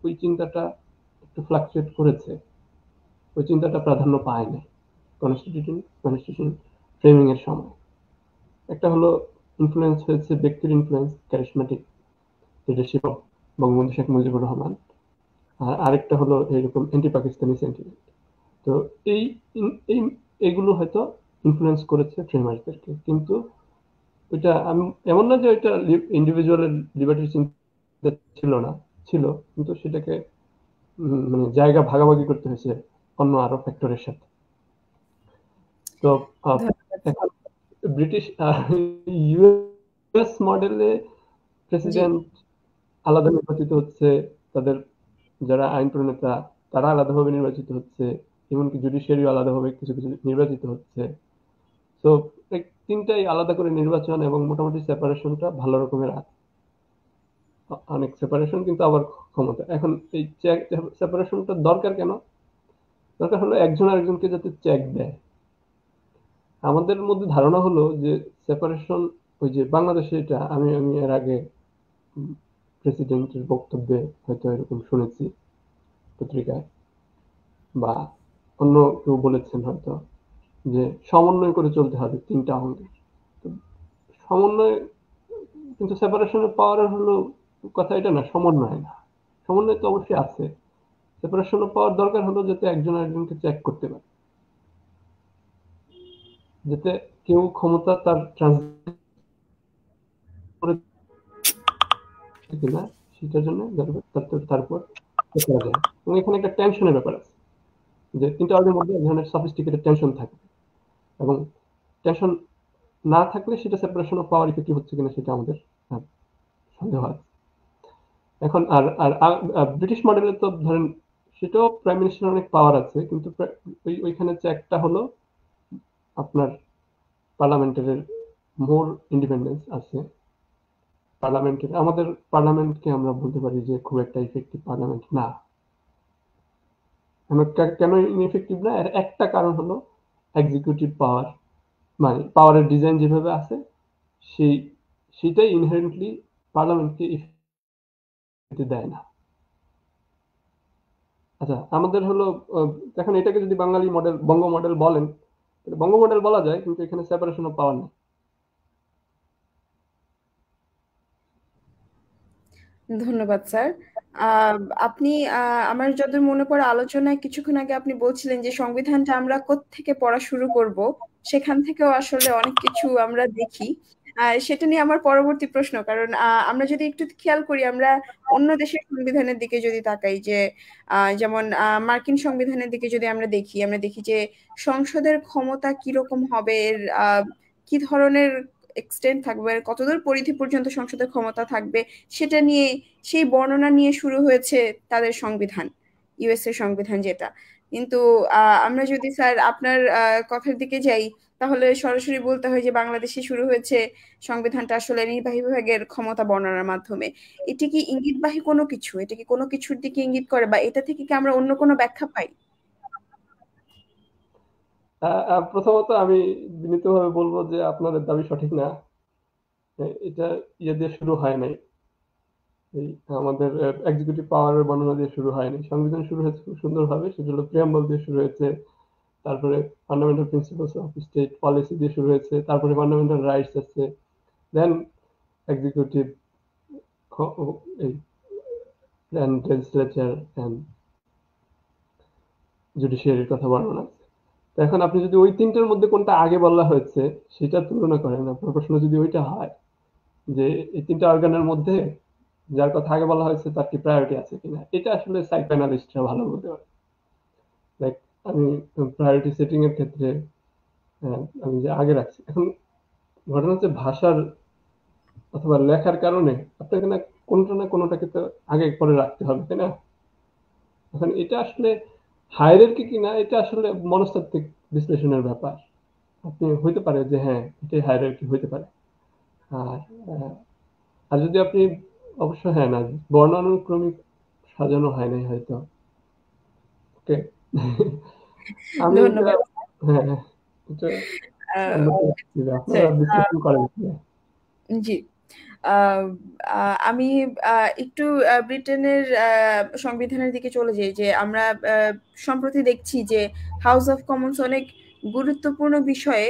S2: ওই চিন্তাটা একটু ফ্লাকচুয়েট করেছে, ওই চিন্তাটা প্রাধান্য পায় না কনস্টিটিউশন ফ্রেমিং এর সময়। একটা হলো ইনফ্লুয়েন্স হয়েছে ব্যক্তির influence, charismatic leadership of Bangabandhu Sheikh Mujibur Rahman, আর আরেকটা হলো এরকম অ্যান্টি পাকিস্তানি সেন্টিমেন্ট। তো এই এই এগুলো হয়তো ইনফ্লুয়েন্স করেছে ফ্রেমার্সদেরকে, কিন্তু ওইটা আমি এমন না যে ওইটা ইন্ডিভিজুয়ালের লিবার্টির চিন্তা ছিল না, ছিল, কিন্তু সেটাকে মানে জায়গা ভাগাভাগি করতে হয়েছে অন্য আরো ফ্যাক্টরের সাথে। তো এখন ব্রিটিশ ইউএস মডেলে প্রেসিডেন্ট আলাদা নির্বাচিত হচ্ছে, তাদের যারা আইন প্রণেতা তারা আলাদাভাবে নির্বাচিত হচ্ছে, এমনকি জুডিশিয়ারিও আলাদাভাবে কিছু কিছু নির্বাচিত হচ্ছে। তো তিনটাই আলাদা করে নির্বাচন, এবং মোটামুটি সেপারেশনটা ভালো রকমের আছে, অনেক সেপারেশন, কিন্তু আবার ক্ষমতা। এখন এই সেপারেশনটা দরকার কেন? দরকার হলো একজন আরেকজনকে যাতে চেক দেয়। আমাদের মধ্যে ধারণা হলো যে সেপারেশন, ওই যে বাংলাদেশে, এটা আমি আমি এর আগে প্রেসিডেন্টের বক্তব্যে হয়তো এরকম শুনেছি পত্রিকায়, বা অন্য কেউ বলেছেন হয়তো, যে সমন্বয় করে চলতে হবে তিনটা অঙ্গের। সমন্বয়, কিন্তু সেপারেশনের পাওয়ার হলো কথা এটা না, সমন্বয় না। সমন্বয় তো অবশ্যই আছে, সেপারেশনের পাওয়ার দরকার হলো যাতে একজন আরেকজনকে চেক করতে পারে, যাতে কেউ ক্ষমতা তার ট্রান্সফার করে কিনা সেটার জন্য তারপর করা যায়। এবং এখানে একটা টেনশনের ব্যাপার আছে, যে তিনটা অর্গের মধ্যে এক ধরনের সফিস্টিকেটেড টেনশন থাকে, এবং টেনশন না থাকলে সেটা সেপারেশন অফ পাওয়ার ইফেক্টিভ হচ্ছে কিনা সেটা আমাদের সন্দেহ আছে। এখন আর আর ব্রিটিশ মডেলে তো ধরেন সেটাও প্রাইম মিনিস্টার অনেক পাওয়ার আছে, কিন্তু ওইখানে চেকটা হলো আপনার পার্লামেন্টের মোর ইন্ডিপেন্ডেন্স আছে। পার্লামেন্টের, আমাদের পার্লামেন্টকে আমরা বলতে পারি যে খুব একটা ইফেক্টিভ পার্লামেন্ট না। কেন ইনএফেক্টিভ না? এর একটা কারণ হলো এক্সিকিউটিভ পাওয়ার, মানে পাওয়ারের ডিজাইন যেভাবে আছে, সেই সেটাই ইনহেরেন্টলি পার্লামেন্টকে ইফেক্টিভ দেয় না। আচ্ছা, আমাদের হলো এখন এটাকে যদি বাঙালি মডেল, বঙ্গ মডেল বলেন, বঙ্গ মডেল বলা যায়, কিন্তু এখানে সেপারেশন অফ পাওয়ার নেই।
S1: ধন্যবাদ স্যার। আপনি আমার যতদূর মনে পড়ে আলোচনায় কিছুক্ষণ আগে আপনি বলছিলেন যে সংবিধানটা আমরা কোত্থেকে পড়া শুরু করব, সেখান থেকেও আসলে অনেক কিছু আমরা দেখি। সেটা নিয়ে আমার পরবর্তী প্রশ্ন, কারণ আমরা যদি একটু খেয়াল করি, আমরা অন্য দেশের সংবিধানের দিকে যদি তাকাই, যে যেমন মার্কিন সংবিধানের দিকে যদি আমরা দেখি যে সংসদের ক্ষমতা কিরকম হবে, এর কি ধরনের এক্সটেন্ট থাকবে, কতদূর পরিধি পর্যন্ত সংসদের ক্ষমতা থাকবে, সেটা নিয়ে, সেই বর্ণনা নিয়ে শুরু হয়েছে তাদের সংবিধান, ইউএস এর সংবিধান যেটা। কিন্তু আমরা যদি স্যার আপনার কথার দিকে যাই, তাহলে সরাসরি বলতে হয় যে বাংলাদেশে শুরু হয়েছে সংবিধানটা আসলে নির্বাহী বিভাগের ক্ষমতা বর্ণনার মাধ্যমে। এটি কি ইঙ্গিতবাহী কোনো কিছু? এটা কি কোনো কিছুর দিকে ইঙ্গিত করে, বা এটা থেকে কি আমরা অন্য কোনো ব্যাখ্যা পাই?
S2: প্রথমত আমি বিনীতভাবে বলবো যে আপনাদের দাবি সঠিক না। এটা ইয়ে দিয়ে শুরু হয় নাই, এই আমাদের এক্সিকিউটিভ পাওয়ারের বর্ণনা দিয়ে শুরু হয়নি। সংবিধান শুরু হয়েছে খুব সুন্দরভাবে, সেটা হলো প্রিয়াম্বল দিয়ে শুরু হয়েছে, তারপরে fundamental principles of state policy দিয়ে শুরু হয়েছে, তারপরে ফান্ডামেন্টাল রাইটস আছে, দেন এক্সিকিউটিভ এই and legislature and জুডিশিয়ারির কথা বর্ণনা আছে। তো এখন আপনি যদি ওই তিনটার মধ্যে কোনটা আগে বলা হয়েছে সেটা তুলনা করেন, আপনার প্রশ্ন যদি ওইটা হয় যে এই তিনটা অর্গানের মধ্যে যার কথা আগে বলা হয়েছে তার কি প্রায়োরিটি আছে কিনা, এটা আসলে সাইকোঅ্যানালিস্টরা ভালো বলতে পারে। লাইক আমি প্রায়োরিটি সেটিং এর ক্ষেত্রে আমি যে আগে রাখছি, এখন ঘটনা হচ্ছে ভাষার অথবা লেখার কারণে আপনাকে না কোনটা না কোনোটাকে তো আগে পরে রাখতে হবে, তাই না? এখন এটা আসলে হায়ারার্কি কিনা এটা আসলে মনস্তাত্ত্বিক বিশ্লেষণের ব্যাপার। আপনি হইতে পারে যে হ্যাঁ এটাই হায়ারার্কি হইতে পারে। আর আর যদি আপনি অবশ্য হ্যাঁ না বর্ণানুক্রমিক সাজানো হয় নাই হয়তো। ওকে। আমি এটা
S1: ধন্যবাদ।
S2: হ্যাঁ এটা আপনারা বিশ্লেষণ করেন।
S1: জি। আমি একটু ব্রিটেনের সংবিধানের দিকে চলে যাই। যে আমরা সম্প্রতি দেখছি যে হাউস অফ কমন্স অনেক গুরুত্বপূর্ণ বিষয়ে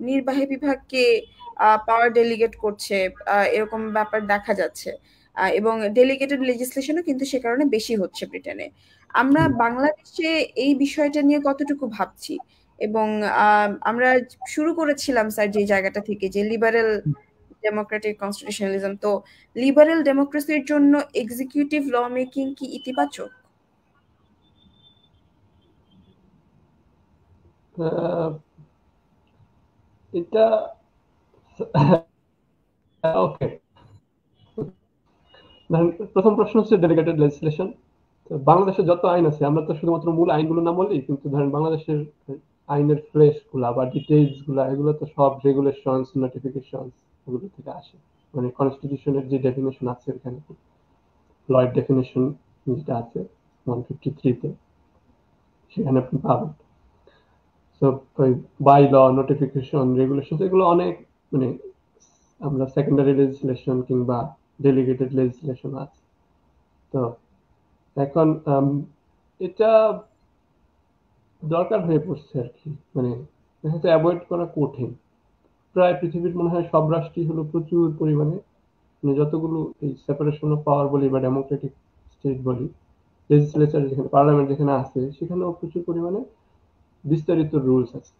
S1: নির্বাহী বিভাগকে পাওয়ার ডেলিগেট করছে, এরকম ব্যাপার দেখা যাচ্ছে। এবং ডেলিগেটেড লেজিসলেশনও কিন্তু সে কারণে বেশি হচ্ছে ব্রিটেনে। আমরা বাংলাদেশে এই বিষয়টা নিয়ে কতটুকু ভাবছি, এবং আমরা শুরু করেছিলাম স্যার যে জায়গাটা থেকে, যে লিবারেল ডেমোক্রেটিক কনস্টিটিউশনালিজম। তো লিবারেল ডেমোক্রেসির জন্য এক্সিকিউটিভ ল মেকিং কি ইতিবাচক?
S2: এটা ওকে। প্রথম প্রশ্ন হচ্ছে ডেলিগেটেড লেজিসলেশন। বাংলাদেশে যত আইন আছে আমরা তো শুধুমাত্র মূল আইনগুলো না বলি, কিন্তু ধরেন বাংলাদেশের আইনের ফ্লেশ গুলা বা ডিটেইলস গুলা এগুলো তো সব রেগুলেশনস নোটিফিকেশনস এগুলো থেকে আসে। মানে কনস্টিটিউশনের যে ডেফিনেশন আছে এখানে লয়েড ডেফিনেশন যেটা আছে 153-তে সেখানে আপনি পাবেন। তো ওই বাই ল নোটিফিকেশন রেগুলেশন এগুলো অনেক মানে আমরা সেকেন্ডারি লেজিসলেশন কিংবা ডেলিগেটেড লেজিসলেশন আছে। তো এখন এটা দরকার হয়ে পড়ছে আর কি, মানে এটা অ্যাভয়েড করা কঠিন। প্রায় পৃথিবীর মনে হয় সব রাষ্ট্রই হলো প্রচুর পরিমাণে, মানে যতগুলো এই সেপারেশন অফ পাওয়ার বলি বা ডেমোক্রেটিক স্টেট বলি, লেজিসলেচার যেখানে পার্লামেন্ট যেখানে আছে সেখানেও প্রচুর পরিমাণে বিস্তারিত রুলস আছে।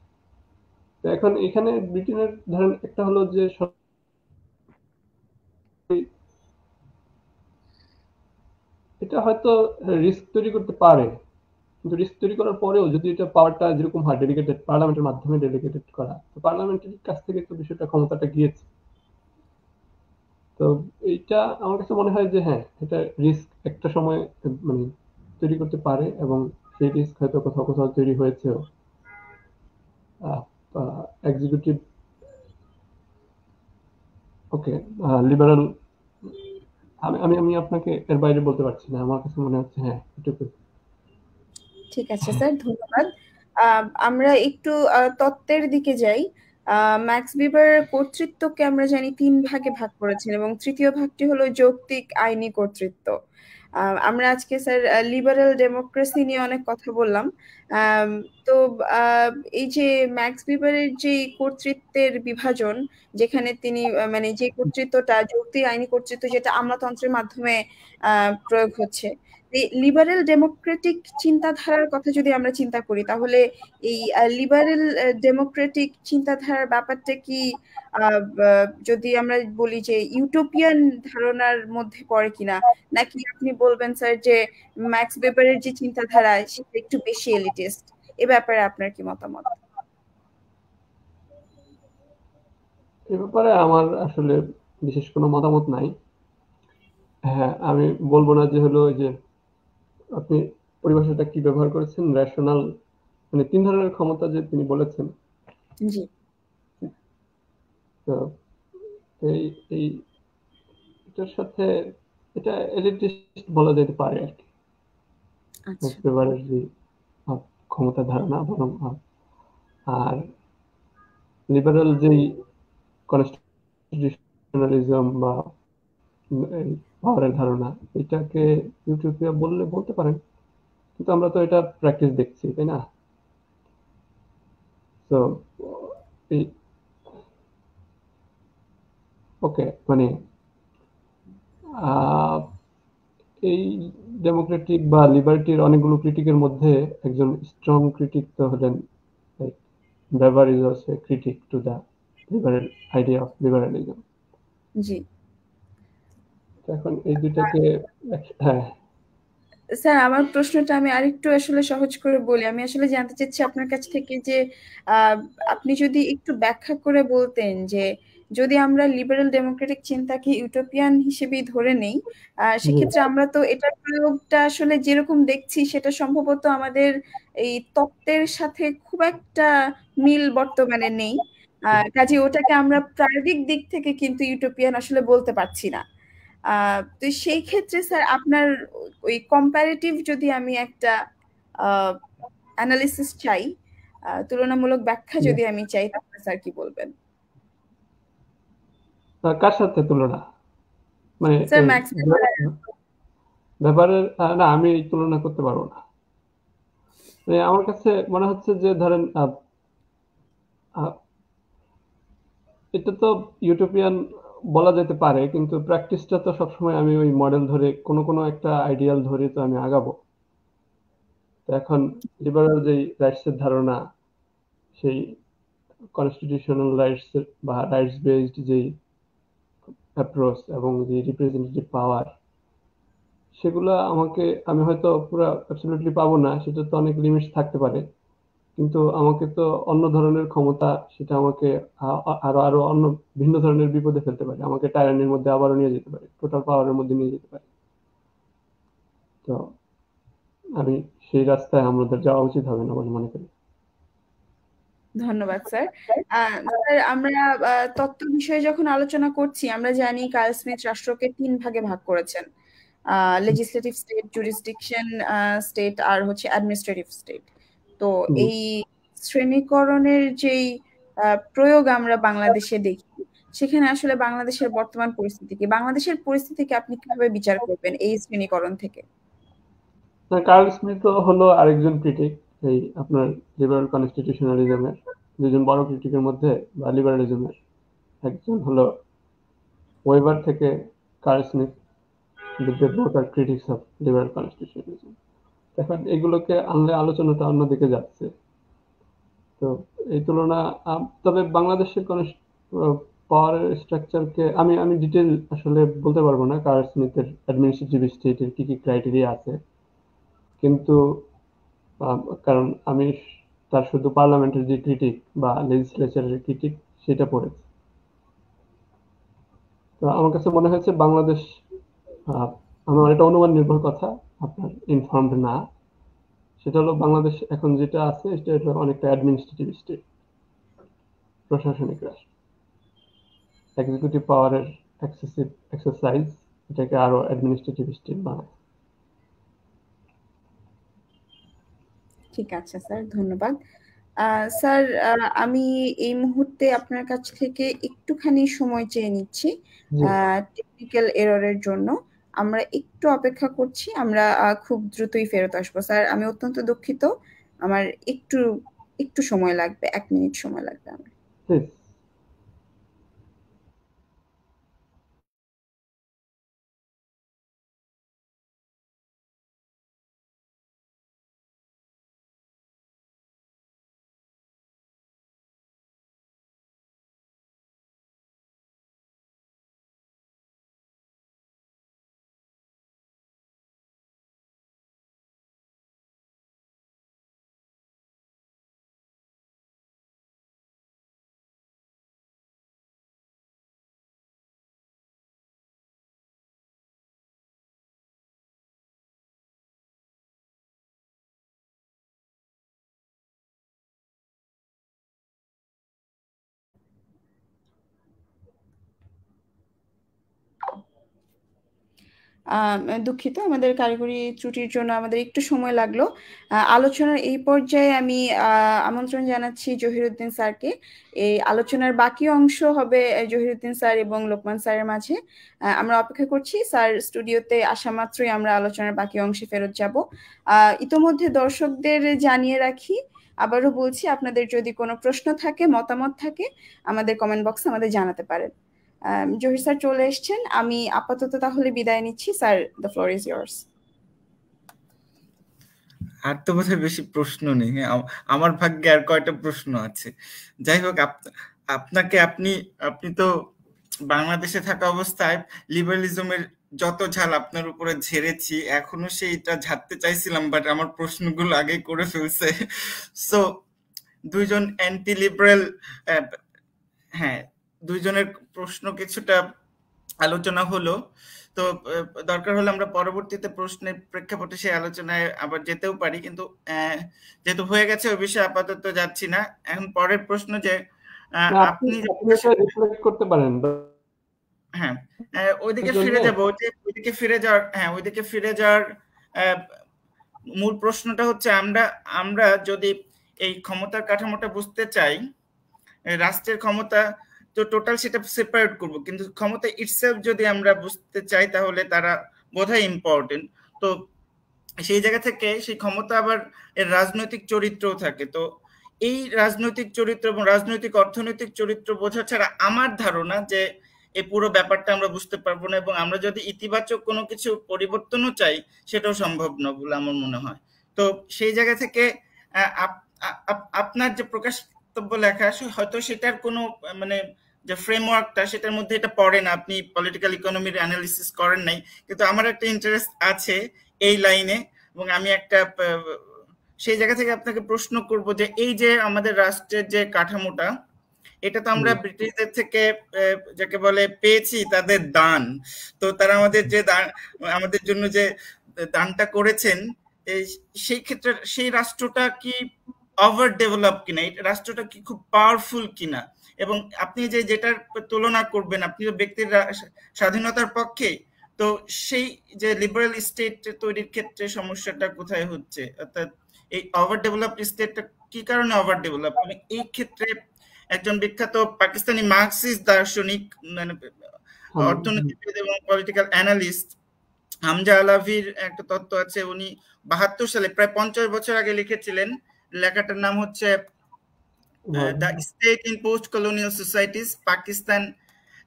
S2: তো এখন এখানে ব্রিটেনের ধরেন একটা হলো যে এটা হয়তো রিস্ক তৈরি করতে পারে, কিন্তু রিস্ক তৈরি করার পরেও যদি এটা পাওয়ারটা যেরকম হয় ডেলিগেটেড পার্লামেন্টের মাধ্যমে ডেলিগেটেড করা, তো পার্লামেন্টের কাছ থেকে তো বিষয়টা ক্ষমতাটা গিয়েছে। তো এইটা আমার কাছে মনে হয় যে হ্যাঁ এটা রিস্ক একটা সময় মানে তৈরি করতে পারে, এবং সেই রিস্ক হয়তো কোথাও কোথাও তৈরি হয়েছেও। এক্সিকিউটিভ ওকে লিবারাল আমি আমি আমি আপনাকে এর বাইরে বলতে পারছি না, আমার কাছে মনে হচ্ছে হ্যাঁ এটুকু।
S1: ঠিক আছে স্যার, ধন্যবাদ। আমরা একটু তত্ত্বের দিকে যাই। ম্যাক্স বিবার কর্তৃত্বকে আমরা জানি তিন ভাগে ভাগ করেছেন, এবং তৃতীয় ভাগটি হলো যৌক্তিক আইনি কর্তৃত্ব। আমরা আজকে স্যার লিবারেল ডেমোক্রেসি নিয়ে অনেক কথা বললাম। আম, তো এই যে ম্যাক্স বিবারের যে কর্তৃত্বের বিভাজন, যেখানে তিনি মানে যে কর্তৃত্বটা যৌক্তিক আইনি কর্তৃত্ব, যেটা আমলাতন্ত্রের মাধ্যমে প্রয়োগ হচ্ছে, লিবারেল ডেমোক্রেটিক চিন্তাধারার কথা যদি আমরা চিন্তা করি, তাহলে এই লিবারেল ডেমোক্রেটিক চিন্তাধারার ব্যাপারটা কি যদি আমরা বলি যে ইউটোপিয়ান ধারণার মধ্যে পড়ে কিনা, নাকি আপনি বলবেন স্যার যে ম্যাক্স ওয়েবারের যে চিন্তাধারা সেটা একটু বেশি এলিটিস্ট? এ ব্যাপারে আপনার কি মতামত?
S2: এ ব্যাপারে আমার আসলে বিশেষ কোনো মতামত নাই। হ্যাঁ আমি বলবো না যে হলো ওই যে আপনি পরিভাষাটা কি ব্যবহার করেছেন রেশনাল, মানে তিন ধরনের ক্ষমতা যে তিনি বলেছেন।
S1: জি।
S2: তো এই এই এটার সাথে এটা এলিটিস্ট বলা যেতে পারে আর কি,
S1: আচ্ছা।
S2: একেবারে যে ক্ষমতার ধারণা বরং আর লিবারাল যেই কনস্টিটিউশনালিজম বা এই পাওয়ারের ধারণা, এটাকে ইউটোপিয়া বললে বলতে পারেন, কিন্তু আমরা তো এটা প্র্যাকটিস দেখছি তাই না? তো এই ওকে মানে আহ, এই ডেমোক্রেটিক বা লিবার্টির অনেকগুলো ক্রিটিকের মধ্যে একজন স্ট্রং ক্রিটিক তো হলেন Weber is also a critic to the liberal idea of liberalism.
S1: জি
S2: এখন এই দুইটাকে হ্যাঁ
S1: স্যার, আমার প্রশ্নটা আমি আরেকটু আসলে সহজ করে বলি। আমি আসলে জানতে চাচ্ছি আপনার কাছ থেকে যে আহ, আপনি যদি একটু ব্যাখ্যা করে বলতেন যে যদি আমরা লিবারেল ডেমোক্রেটিক চিন্তাকে ইউটোপিয়ান হিসেবেই ধরে নেই,
S2: জি
S1: সেক্ষেত্রে আমরা তো এটার প্রয়োগটা আসলে যেরকম দেখছি সেটা সম্ভবত আমাদের এই তত্ত্বের সাথে খুব একটা মিল বর্তমানে নেই। কাজে ওটাকে আমরা প্রায়োগিক দিক থেকে কিন্তু ইউটোপিয়ান আসলে বলতে পারছি না। তো সেই ক্ষেত্রে স্যার আপনার ওই কম্পারেটিভ যদি আমি একটা অ্যানালিসিস চাই, তুলনামূলক ব্যাখ্যা
S2: জি।
S1: যদি আমি চাই, তাহলে স্যার কি বলবেন?
S2: কার সাথে তুলনা মানে
S1: স্যার
S2: এই
S1: ম্যাক্স।
S2: ব্যাপারের না আমি এই তুলনা করতে পারবো না। মানে আমার কাছে মনে হচ্ছে যে ধরেন আহ, এটা তো ইউটোপিয়ান বলা যেতে পারে, কিন্তু প্র্যাকটিসটা তো সবসময় আমি ওই মডেল ধরে কোনো একটা আইডিয়াল ধরে তো আমি আগাবো। তো এখন লিবারাল যেই রাইটস এর ধারণা, সেই কনস্টিটিউশনাল রাইটস বা রাইটস বেসড যেই অ্যাপ্রোচ এবং যে রিপ্রেজেন্টেটিভ পাওয়ার, সেগুলা আমি হয়তো পুরো অ্যাবসলিউটলি পাবো না, সেটা তো অনেক লিমিটস থাকতে পারে, কিন্তু আমাকে তো অন্য ধরনের ক্ষমতা, সেটা আমাকে আরো আরো অন্য ভিন্ন ধরনের বিপদে ফেলতে পারে, আমাকে টাইরানির মধ্যে আবারও নিয়ে যেতে পারে, টোটাল পাওয়ারের মধ্যে নিয়ে যেতে পারে। তো আমি সেই রাস্তায় আমাদের যাওয়া উচিত হবে না বলে মনে করি।
S1: ধন্যবাদ স্যার। স্যার, আমরা তত্ত্ব বিষয়ে যখন আলোচনা করছি, আমরা জানি কার্ল স্মিথ রাষ্ট্রকে 3 ভাগে ভাগ করেছেন: লেজিসলেটিভ স্টেট, জুরিসডিকশন স্টেট, আর হচ্ছে অ্যাডমিনিস্ট্রেটিভ স্টেট। তো
S2: জি।
S1: এই শ্রেণীকরণের যেই প্রয়োগ আমরা বাংলাদেশে দেখি, সেখানে আসলে বাংলাদেশের বর্তমান পরিস্থিতি কি, বাংলাদেশের পরিস্থিতিকে আপনি কিভাবে বিচার করবেন এই শ্রেণীকরণ থেকে?
S2: কার্ল স্মিথ হলো আরেকজন ক্রিটিক এই আপনার লিবারাল কনস্টিটিউশনালিজমের। দুজন বড় ক্রিটিকের মধ্যে বা লিবারালিজমের একজন হলো ওয়েবার থেকে Karl Smith, the both are critics of liberal constitutionalism. এখন এগুলোকে আনলে আলোচনাটা অন্যদিকে যাচ্ছে। তো এই তুলনা তবে বাংলাদেশের কোন পাওয়ার স্ট্রাকচারকে আমি আমি ডিটেল আসলে বলতে পারবো না, কার্ল স্মিথের অ্যাডমিনিস্ট্রেটিভ স্টেটের কি কি ক্রাইটেরিয়া আছে, কিন্তু কারণ আমি তার শুধু পার্লামেন্টের যে ক্রিটিক বা লেজিসলেচারের ক্রিটিক সেটা পড়েছি। তো আমার কাছে মনে হয়েছে বাংলাদেশ, আমার এটা অনুমান নির্ভর কথা, আপনার ইনফর্মড না, সেটা হলো বাংলাদেশ এখন যেটা আছে সেটা হলো অনেকটা অ্যাডমিনিস্ট্রেটিভ স্টেট, প্রশাসনিক রাষ্ট্র। এক্সিকিউটিভ পাওয়ারের এক্সেসিভ এক্সারসাইজ এটাকে আরো অ্যাডমিনিস্ট্রেটিভ স্টেট বানায়।
S1: ঠিক আছে স্যার, ধন্যবাদ। স্যার, আমি এই মুহূর্তে আপনার কাছ থেকে একটুখানি সময় চেয়ে নিচ্ছি
S2: জি
S1: টেকনিক্যাল এররের জন্য। আমরা একটু অপেক্ষা করছি, আমরা খুব দ্রুতই ফেরত আসবো। স্যার, আমি অত্যন্ত দুঃখিত, আমার একটু একটু সময় লাগবে, 1 মিনিট সময় লাগবে আমার।
S2: প্লিজ।
S1: দুঃখিত, আমাদের কারিগরি ত্রুটির জন্য আমাদের একটু সময় লাগলো। আলোচনার এই পর্যায়ে আমি আমন্ত্রণ জানাচ্ছি জহিরুদ্দিন স্যারকে। এই আলোচনার বাকি অংশ হবে জহিরুদ্দিন স্যার এবং লোকমান স্যারের মাঝে। আমরা অপেক্ষা করছি, স্যার স্টুডিওতে আসা মাত্রই আমরা আলোচনার বাকি অংশে ফেরত যাব। ইতোমধ্যে দর্শকদের জানিয়ে রাখি, আবারও বলছি, আপনাদের যদি কোনো প্রশ্ন থাকে, মতামত থাকে, আমাদের কমেন্ট বক্সে আমাদের জানাতে পারেন। জহির স্যার চলে এসেছেন, আমি আপাতত তাহলে বিদায় নিচ্ছি। Sir, the floor is yours.
S3: আর তো বোধহয় বেশি প্রশ্ন নেই। আমার ভাগ্যে আর কয়টা প্রশ্ন আছে। যাই হোক, আপনাকে আপনি তো বাংলাদেশে থাকা অবস্থায় লিবারালিজমের যত ঝাল আপনার উপরে ঝেড়েছি, এখনো সেইটা ঝাড়তে চাইছিলাম, বাট আমার প্রশ্নগুলো আগে করে ফেলছে। সো দুইজন অ্যান্টি লিবারেল, হ্যাঁ, দুইজনের প্রশ্ন কিছুটা আলোচনা হলো। তো দরকার হলে আমরা পরবর্তীতে প্রশ্নের প্রেক্ষাপটে সেই আলোচনায় আবার যেতেও পারি, কিন্তু যেহেতু হয়ে গেছে ওই বিষয়ে আপাতত যাচ্ছি না। এখন পরের প্রশ্ন যে আপনি
S2: করতে পারেন।
S3: হ্যাঁ, ওইদিকে ফিরে যাব, ওইদিকে ফিরে যাওয়ার মূল প্রশ্নটা হচ্ছে আমরা যদি এই ক্ষমতার কাঠামোটা বুঝতে চাই, রাষ্ট্রের ক্ষমতা তো টোটাল সেটা সেপারেট করব, কিন্তু ক্ষমতা ইটসেলফ যদি আমরা বুঝতে চাই তাহলে তারা বোধহয় ইম্পর্টেন্ট। তো সেই জায়গা থেকে সেই ক্ষমতা আবার এর রাজনৈতিক চরিত্রও থাকে। তো এই রাজনৈতিক চরিত্র এবং রাজনৈতিক অর্থনৈতিক চরিত্র বোঝা ছাড়া আমার ধারণা যে এই পুরো ব্যাপারটা আমরা বুঝতে পারবো না, এবং আমরা যদি ইতিবাচক কোনো কিছু পরিবর্তনও চাই সেটাও সম্ভব না বলে আমার মনে হয়। তো সেই জায়গা থেকে আপনার যে প্রকাশিতব্য লেখা হয়তো সেটার কোনো মানে যে ফ্রেমওয়ার্কটা সেটার মধ্যে এটা পড়ে না, আপনি পলিটিক্যাল ইকোনমির অ্যানালিসিস করেন নাই, কিন্তু আমার একটা ইন্টারেস্ট আছে এই লাইনে, এবং আমি একটা সেই জায়গা থেকে আপনাকে প্রশ্ন করব যে এই যে আমাদের রাষ্ট্রের যে কাঠামোটা, এটা তো আমরা ব্রিটিশদের থেকে যাকে বলে পেয়েছি তাদের দান। তো তারা আমাদের যে আমাদের জন্য যে দানটা করেছেন, সেই ক্ষেত্রে সেই রাষ্ট্রটা কি ওভার ডেভেলপ কিনা, এই রাষ্ট্রটা কি খুব পাওয়ারফুল কিনা, এবং আপনি যেটার তুলনা করবেন, আপনি তো ব্যক্তির স্বাধীনতার পক্ষে, তো সেই যে লিবারেল স্টেট তৈরির ক্ষেত্রে সমস্যাটা কোথায় হচ্ছে, অর্থাৎ এই ওভার ডেভেলপড স্টেটটা কি কারণে ওভার ডেভেলপ। এই ক্ষেত্রে একজন বিখ্যাত পাকিস্তানি মার্কসিস্ট দার্শনিক, মানে অর্থনীতিবিদ এবং পলিটিক্যাল অ্যানালিস্ট হামজা আলাভির একটা তত্ত্ব আছে, উনি 72 সালে প্রায় 50 বছর আগে লিখেছিলেন। লেখাটার নাম হচ্ছে the state in post colonial societies, Pakistan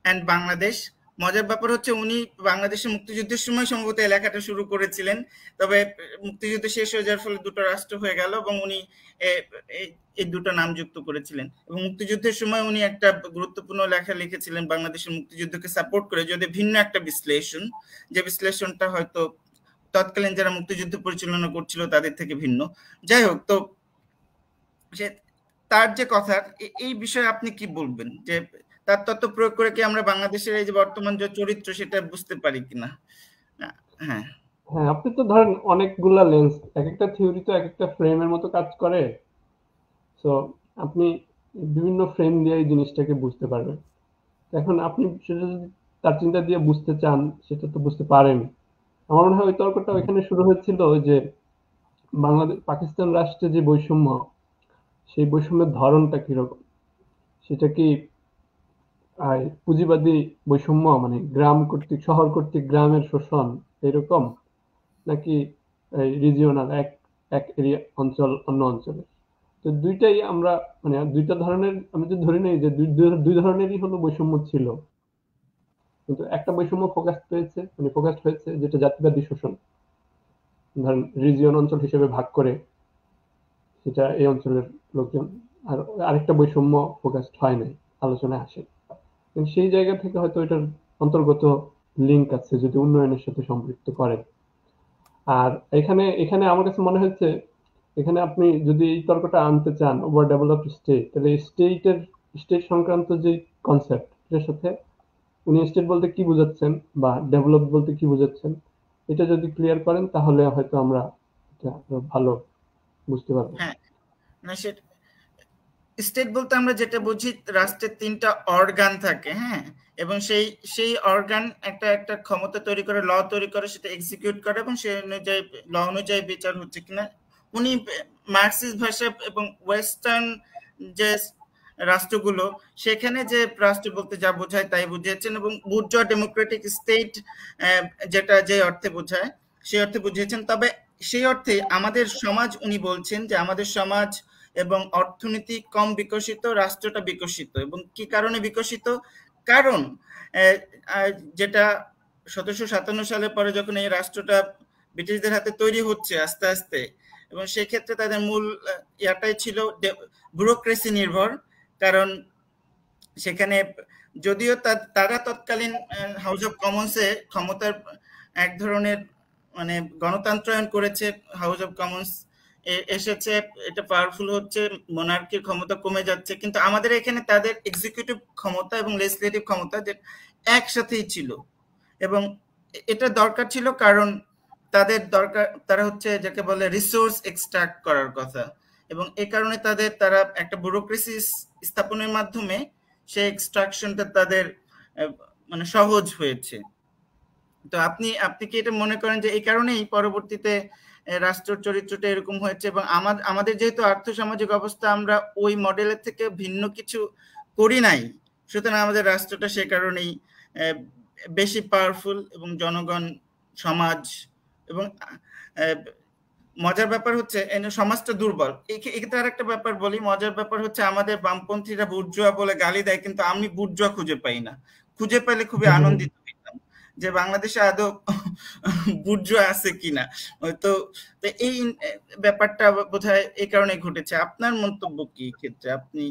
S3: and Bangladesh. মজার ব্যাপার হচ্ছে উনি বাংলাদেশের মুক্তিযুদ্ধের সময় সম্ভবত এই লেখাটা শুরু করেছিলেন, তবে মুক্তিযুদ্ধ শেষ হয়ে যাওয়ার ফলে দুটো রাষ্ট্র হয়ে গেল এবং উনি এই দুটো নাম যুক্ত করেছিলেন। এবং মুক্তিযুদ্ধের সময় উনি একটা গুরুত্বপূর্ণ লেখা লিখেছিলেন বাংলাদেশের মুক্তিযুদ্ধকে সাপোর্ট করে, যদি ভিন্ন একটা বিশ্লেষণ, যে বিশ্লেষণটা হয়তো তৎকালীন যারা মুক্তিযুদ্ধ পরিচালনা করছিল তাদের থেকে ভিন্ন। যাই হোক, তো তার যে কথা, এই বিষয়ে আপনি কি বলবেন, যে তার তত্ত্ব প্রয়োগ করে কি আমরা বাংলাদেশের এই যে বর্তমান যে চরিত্র সেটা বুঝতে পারি কিনা? হ্যাঁ,
S2: আপনি তো ধরেন অনেকগুলা লেন্স, এক একটা থিওরি তো এক একটা ফ্রেমের মতো কাজ করে। তো আপনি বিভিন্ন ফ্রেম দিয়ে এই জিনিসটাকে বুঝতে পারবেন। এখন আপনি সেটা যদি তার চিন্তা দিয়ে বুঝতে চান সেটা তো বুঝতে পারেন। আমার মনে হয় ওই তর্কটা ওইখানে শুরু হয়েছিল যে বাংলাদেশ পাকিস্তান রাষ্ট্রে যে বৈষম্য, সেই বৈষম্যের ধরনটা কিরকম, সেটা কি পুঁজিবাদী বৈষম্য, মানে গ্রাম কর্তৃক শহর কর্তৃক গ্রামের শোষণ এরকম, নাকি রিজিওনাল এক এরিয়া অঞ্চল অন্য অঞ্চলে। তো দুইটাই আমরা মানে দুইটা ধরনের আমি যদি ধরে নেই যে দুই ধরনেরই হলো বৈষম্য ছিল, কিন্তু একটা বৈষম্য ফোকাস হয়েছে যেটা জাতিবাদী শোষণ, ধরেন রিজিয়ন অঞ্চল হিসেবে ভাগ করে সেটা এই অঞ্চলের লোকজন, আর আরেকটা বৈষম্য ফোকাসড হয় নাই, আলোচনায় আসে। সেই জায়গা থেকে হয়তো এটার অন্তর্গত লিঙ্ক আছে যদি উন্নয়নের সাথে সম্পৃক্ত করেন। আর এখানে আমার কাছে মনে হচ্ছে এখানে আপনি যদি এই তর্কটা আনতে চান ওভার ডেভেলপড স্টেট, তাহলে স্টেট সংক্রান্ত যে কনসেপ্ট এর সাথে উনি স্টেট বলতে কি বোঝাচ্ছেন বা ডেভেলপ বলতে কি বোঝাচ্ছেন এটা যদি ক্লিয়ার করেন তাহলে হয়তো আমরা এটা ভালো বুঝতে পারবো।
S3: হ্যাঁ, স্টেট বলতে আমরা যেটা বুঝি, রাষ্ট্রের 3টা অর্গান থাকে, হ্যাঁ, এবং সেই অর্গান একটা ক্ষমতা তৈরি করে, ল তৈরি করে, সেটা এক্সিকিউট করে, এবং সেই অনুযায়ী ল অনুযায়ী বিচার হচ্ছে কিনা। উনি মার্কসিস্ট ভাষা এবং ওয়েস্টার্ন যে রাষ্ট্রগুলো, সেখানে যে রাষ্ট্র বলতে যা বোঝায় তাই বুঝিয়েছেন, এবং বুর্জোয়া ডেমোক্রেটিক স্টেট যেটা যে অর্থে বোঝায় সেই অর্থে বুঝিয়েছেন। তবে সেই অর্থে আমাদের সমাজ, উনি বলছেন যে আমাদের সমাজ এবং অর্থনীতি কম বিকশিত, রাষ্ট্রটা বিকশিত। এবং কি কারণে বিকশিত? কারণ যেটা 1757 সালের পরে যখন এই রাষ্ট্রটা ব্রিটিশদের হাতে তৈরি হচ্ছে আস্তে আস্তে, এবং সেক্ষেত্রে তাদের মূল ইয়াটাই ছিল ব্যুরোক্রেসি নির্ভর। কারণ সেখানে যদিও তারা তৎকালীন হাউস অফ কমন্সে ক্ষমতার এক ধরনের মানে গণতন্ত্রায়ন করেছে, হাউস অফ কমন্স এসেছে, এটা পাওয়ারফুল হচ্ছে, মনার্কির ক্ষমতা কমে যাচ্ছে, কিন্তু আমাদের এখানে তাদের এক্সিকিউটিভ ক্ষমতা এবং লেজিসলেটিভ ক্ষমতা যে একসাথেই ছিল, এবং এটা দরকার ছিল কারণ তাদের দরকার, তারা হচ্ছে যাকে বলে রিসোর্স এক্সট্রাক্ট করার কথা, এবং এই কারণে তারা একটা ব্যুরোক্রেসি স্থাপনের মাধ্যমে সেই এক্সট্রাকশনটা তাদের মানে সহজ হয়েছে। তো আপনি কি এটা মনে করেন যে এই কারণেই পরবর্তীতে রাষ্ট্রের চরিত্রটা এরকম হয়েছে, এবং আমাদের যেহেতু আর্থসামাজিক অবস্থা আমরা ওই মডেলের থেকে ভিন্ন কিছু করি নাই, সুতরাং আমাদের রাষ্ট্রটা সে কারণেই বেশি পাওয়ারফুল এবং জনগণ সমাজ, এবং মজার ব্যাপার হচ্ছে সমাজটা দুর্বল। এক্ষেত্রে আর একটা ব্যাপার বলি, মজার ব্যাপার হচ্ছে আমাদের বামপন্থীরা বুর্জোয়া বলে গালি দেয়, কিন্তু আমি বুর্জোয়া খুঁজে পাই না। খুঁজে পেলে খুবই আনন্দিত হইতাম যে বাংলাদেশে আদৌ বুর্জোয়া আছে কিনা। তো এই ব্যাপারটা বোধহয় এই কারণে ঘটেছে। আপনার মন্তব্য কি ক্ষেত্রে? আপনি?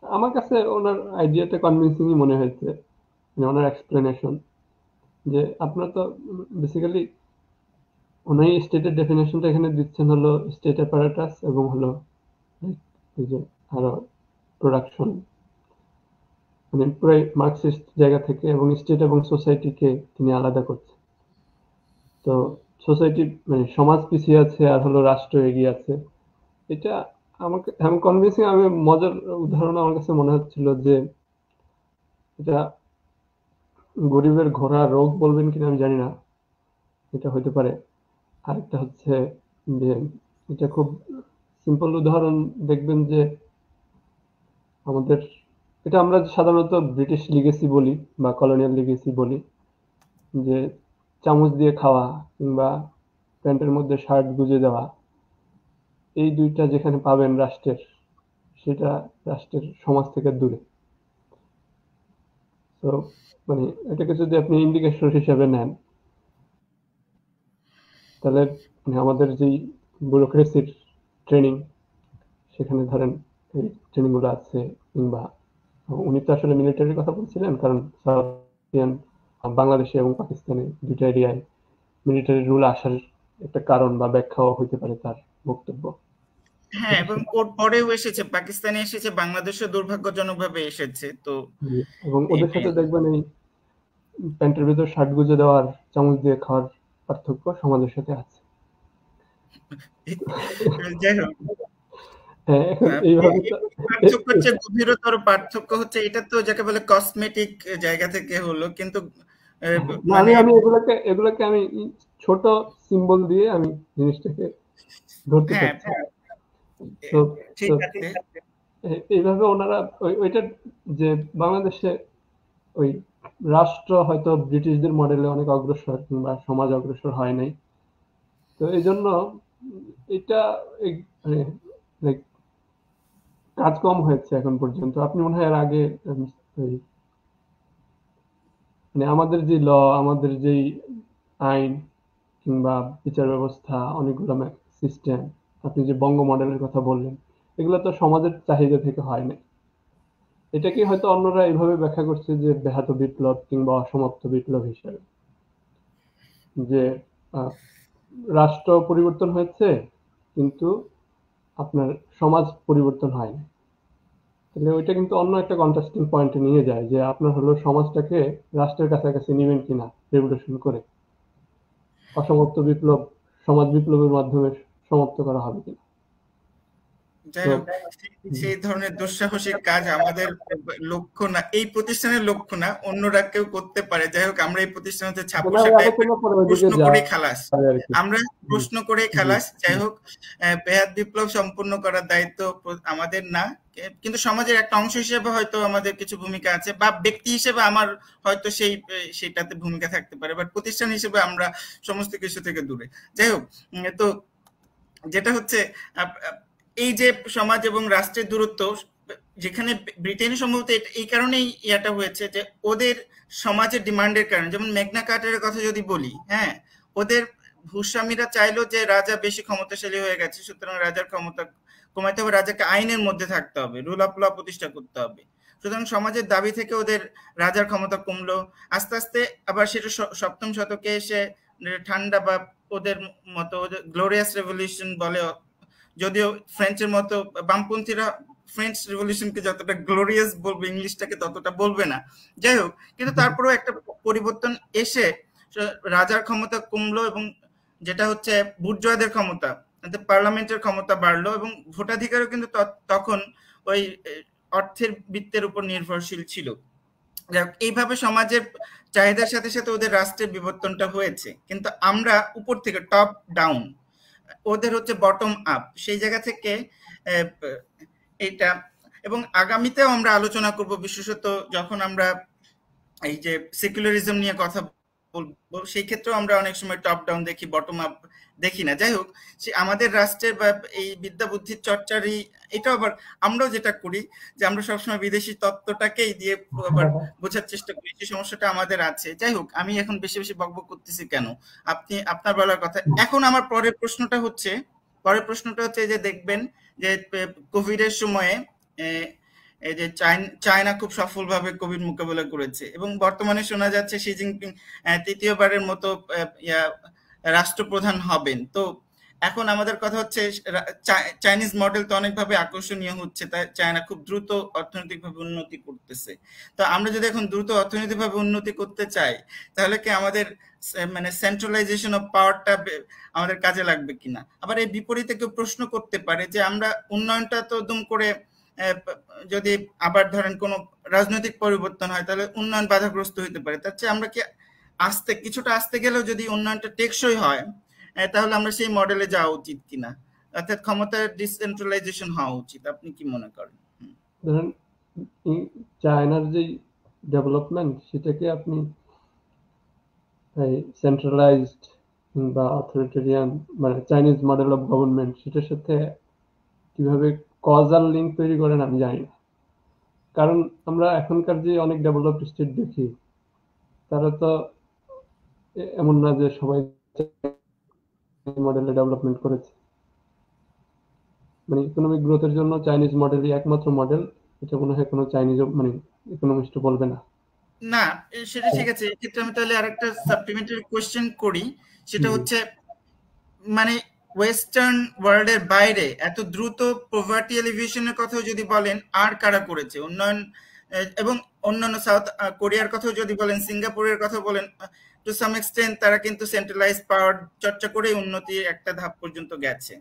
S2: আমার কাছে ওনার আইডিয়াটা কনভিন্সিংই মনে হয়েছে, ওনার এক্সপ্লেনেশন, যে আপনার তো বেসিক্যালি উনি স্টেটের ডেফিনেশনটা এখানে দিচ্ছেন হলো স্টেট অ্যাপারেটাস এবং হলো এই যে আরো প্রোডাকশন, মানে পুরো মার্কসিস্ট জায়গা থেকে, এবং স্টেট এবং সোসাইটিকে তিনি আলাদা করছেন। তো সোসাইটি মানে সমাজ পিছিয়ে আছে আর হলো রাষ্ট্র এগিয়ে আছে, এটা আমাকে আমি কনভিন্সিং। আমি মজার উদাহরণ আমার কাছে মনে হচ্ছিল যে এটা গরিবের ঘোড়া রোগ বলবেন কিনা আমি জানি না, এটা হইতে পারে। আরেকটা হচ্ছে যে এটা খুব সিম্পল উদাহরণ, দেখবেন যে আমাদের এটা আমরা সাধারণত ব্রিটিশ লিগেসি বলি বা কলোনিয়াল লিগেসি বলি, যে চামচ দিয়ে খাওয়া কিংবা প্যান্টের মধ্যে শার্ট গুজে দেওয়া, এই দুইটা যেখানে পাবেন রাষ্ট্রের, সেটা রাষ্ট্রের সমাজ থেকে দূরে। তো মানে এটাকে যদি আপনি ইন্ডিকেশন হিসেবে নেন, তাহলে মানে আমাদের যেই ব্যুরোক্রেসির ট্রেনিং, সেখানে ধরেন এই ট্রেনিংগুলো আছে, কিংবা উনি তো আসলে মিলিটারির কথা বলছিলেন, কারণ সাউথ এশিয়ান বাংলাদেশে এবং পাকিস্তানে দুইটা এরিয়ায় মিলিটারি রুল আসার একটা কারণ বা ব্যাখ্যাও হইতে পারে তার বক্তব্য।
S3: হ্যাঁ, এবং ওর পরেও এসেছে, পাকিস্তানে এসেছে, বাংলাদেশে দুর্ভাগ্যজনকভাবে এসেছে। তো
S2: এবং ওদের সাথে দেখবেন এই প্যান্টের ভিতর শার্ট গুজে দেওয়ার চামচ দিয়ে খাওয়ার পার্থক্য সমাজের সাথে আছে।
S3: যাই হোক,
S2: এইভাবে
S3: পার্থক্য হচ্ছে গভীরতর পার্থক্য হচ্ছে এটা তো যাকে বলে কসমেটিক জায়গা থেকে হলো, কিন্তু
S2: আমি এগুলোকে আমি ছোট সিম্বল দিয়ে আমি জিনিসটাকে ধরতে চাচ্ছি। তো এইভাবে ওনারা ওইটা যে বাংলাদেশে ওই রাষ্ট্র হয়তো ব্রিটিশদের মডেলে অনেক অগ্রসর কিংবা সমাজ অগ্রসর হয় নাই, তো এই জন্য এটা কাজ কম হয়েছে এখন পর্যন্ত। আপনি মনে হয় এর আগে মানে আমাদের যে ল, আমাদের যেই আইন কিংবা বিচার ব্যবস্থা, অনেকগুলো সিস্টেম, আপনি যে বঙ্গ মডেলের কথা বললেন, এগুলো তো সমাজের চাহিদা থেকে হয় না। এটাকে হয়তো অন্যরা এইভাবে ব্যাখ্যা করছে যে ব্যাহত বিপ্লব কিংবা অসমাপ্ত বিপ্লব হিসেবে, যে রাষ্ট্র পরিবর্তন হয়েছে কিন্তু আপনার সমাজ পরিবর্তন হয়নি। তাহলে ওইটা কিন্তু অন্য একটা কন্ট্রাস্টিং পয়েন্টে নিয়ে যায়, যে আপনার হলো সমাজটাকে রাষ্ট্রের কাছাকাছি নেবেন কিনা রেভলিউশন করে, অসমাপ্ত বিপ্লব সমাজ বিপ্লবের মাধ্যমে সমাপ্ত করা হবে কিনা।
S3: যাই হোক, সেই ধরনের দুঃসাহসিক কাজ আমাদের লক্ষ্য না, এই প্রতিষ্ঠানের লক্ষ্য না, অন্যরা কেউ করতে পারে। যাই হোক, আমরা এই প্রতিষ্ঠান হচ্ছে ছাপোষা টাইপের প্রশ্ন করে খালাস, আমরা প্রশ্ন করে খালাস। যাই হোক, বেহাত বিপ্লব সম্পূর্ণ করার দায়িত্ব আমাদের না, কিন্তু সমাজের একটা অংশ হিসেবে হয়তো আমাদের কিছু ভূমিকা আছে, বা ব্যক্তি হিসেবে আমার হয়তো সেইটাতে ভূমিকা থাকতে পারে, বাট প্রতিষ্ঠান হিসেবে আমরা সমস্ত কিছু থেকে দূরে। যাই হোক, তো যেটা হচ্ছে এই যে সমাজ এবং রাষ্ট্রের দূরত্ব, যেখানে ব্রিটেনে সম্ভবত এই কারণেই ইয়াটা হয়েছে যে ওদের সমাজের ডিমান্ডের কারণে, যেমন মেঘনা কার্টারের কথা যদি বলি, হ্যাঁ, ওদের ভূস্বামীরা চাইলো যে রাজা বেশি ক্ষমতাশালী হয়ে গেছে, সুতরাং রাজার ক্ষমতা কমাইতে হবে, রাজাকে আইনের মধ্যে থাকতে হবে, রুল অফ ল প্রতিষ্ঠা করতে হবে। সুতরাং সমাজের দাবি থেকে ওদের রাজার ক্ষমতা কমলো, আস্তে আস্তে আবার সেটা সপ্তম শতকে এসে ঠান্ডা বা ওদের মতো গ্লোরিয়াস রেভলিউশন বলে, যদিও ফ্রেঞ্চের মতো বামপন্থীরা ফ্রেঞ্চ রেভলিউশনকে যতটা গ্লোরিয়াস বলবে, ইংলিশটাকে ততটা বলবে না। যাই হোক, কিন্তু তারপরেও একটা পরিবর্তন এসে রাজার ক্ষমতা কমলো এবং যেটা হচ্ছে বুর্জোয়াদের ক্ষমতা, পার্লামেন্টের ক্ষমতা বাড়লো এবং ভোটাধিকারও কিন্তু তখন ওই অর্থের বৃত্তের উপর নির্ভরশীল ছিল। এইভাবে সমাজের চাহিদার সাথে সাথে ওদের রাষ্ট্রের বিবর্তনটা হয়েছে, কিন্তু আমরা উপর থেকে টপ ডাউন, ওদের হচ্ছে বটম আপ, সেই জায়গা থেকে এটা। এবং আগামীতেও আমরা আলোচনা করব, বিশেষত যখন আমরা এই যে সেকুলারিজম নিয়ে কথা বলবো, সেই ক্ষেত্রেও আমরা অনেক সময় টপ ডাউন দেখি, বটম আপ দেখি না। যাই হোক, সে আমাদের রাষ্ট্রের বা এই বিদ্যা বুদ্ধির চর্চারই এটা। আবার আমরাও যেটা করি যে আমরা সবসময় বিদেশি তত্ত্বটাকেই দিয়ে আবার বোঝার চেষ্টা করি, যে সমস্যাটা আমাদের আছে। যাই হোক, আমি এখন বেশি বেশি বকবক করতেছি কেন, আপনি আপনার বলার কথা। এখন আমার পরের প্রশ্নটা হচ্ছে যে দেখবেন যে কোভিড এর সময়ে এই যে চায়না খুব সফলভাবে কোভিড মোকাবেলা করেছে এবং বর্তমানে শোনা যাচ্ছে শি জিনপিং তৃতীয়বারের মতো রাষ্ট্রপ্রধান হবেন। তো এখন আমাদের কথা হচ্ছে চাইনিজ মডেল তো অনেকভাবে আকর্ষণীয় হচ্ছে, তাই চায়না খুব দ্রুত অর্থনৈতিকভাবে উন্নতি করতেছে। তো আমরা যদি এখন দ্রুত অর্থনৈতিকভাবে উন্নতি করতে চাই, তাহলে কি আমাদের মানে সেন্ট্রালাইজেশন অফ পাওয়ারটা আমাদের কাজে লাগবে কিনা? আবার এই বিপরীতে কেউ প্রশ্ন করতে পারে যে আমরা উন্নয়নটা তো দুম করে যদি আবার ধরেন কোনো রাজনৈতিক পরিবর্তন হয়, তাহলে উন্নয়ন বাধাগ্রস্ত হতে পারে। তার চেয়ে আমরা কি কিছুটা আসতে গেলেও যদি উন্নয়নটা টেকসই হয়, তাহলে আমরা সেই মডেলে যাওয়া উচিত কিনা, অর্থাৎ ক্ষমতার ডিসেন্ট্রালাইজেশন হওয়া উচিত। আপনি কি মনে করেন?
S2: ধরেন চায়নার যে ডেভেলপমেন্ট, সেটাকে আপনি সেন্ট্রালাইজড বা অথরিটেরিয়ান মানে চাইনিজ মডেল অফ গভর্নমেন্ট, সেটার সাথে কিভাবে কজাল লিঙ্ক তৈরি করেন আমি জানি না। কারণ আমরা এখনকার যে অনেক ডেভেলপড স্টেট দেখি, তারা তো এমন না যে সবাই মডেলে ডেভেলপমেন্ট করেছে। মানে ইকোনমিক গ্রোথের জন্য চাইনিজ মডেলই একমাত্র মডেল, এটা মনে হয় কোনো চাইনিজ মানে ইকোনমিস্ট বলবে না।
S3: না, সেটা ঠিক আছে। এক্ষেত্রে আমি তাহলে আরেকটা সাপ্লিমেন্টারি কোয়েশ্চেন করি, সেটা হচ্ছে মানে ওয়েস্টার্ন ওয়ার্ল্ডের বাইরে এত দ্রুত পভার্টি এলিভেশনের কথাও যদি বলেন, আর কারা করেছে উন্নয়ন? এবং অন্যান্য সাউথ কোরিয়ার কথাও যদি বলেন, সিঙ্গাপুরের কথা বলেন, টু সাম এক্সটেন্ট তারা কিন্তু সেন্ট্রালাইজ পাওয়ার চর্চা করে উন্নতির একটা ধাপ পর্যন্ত গেছে।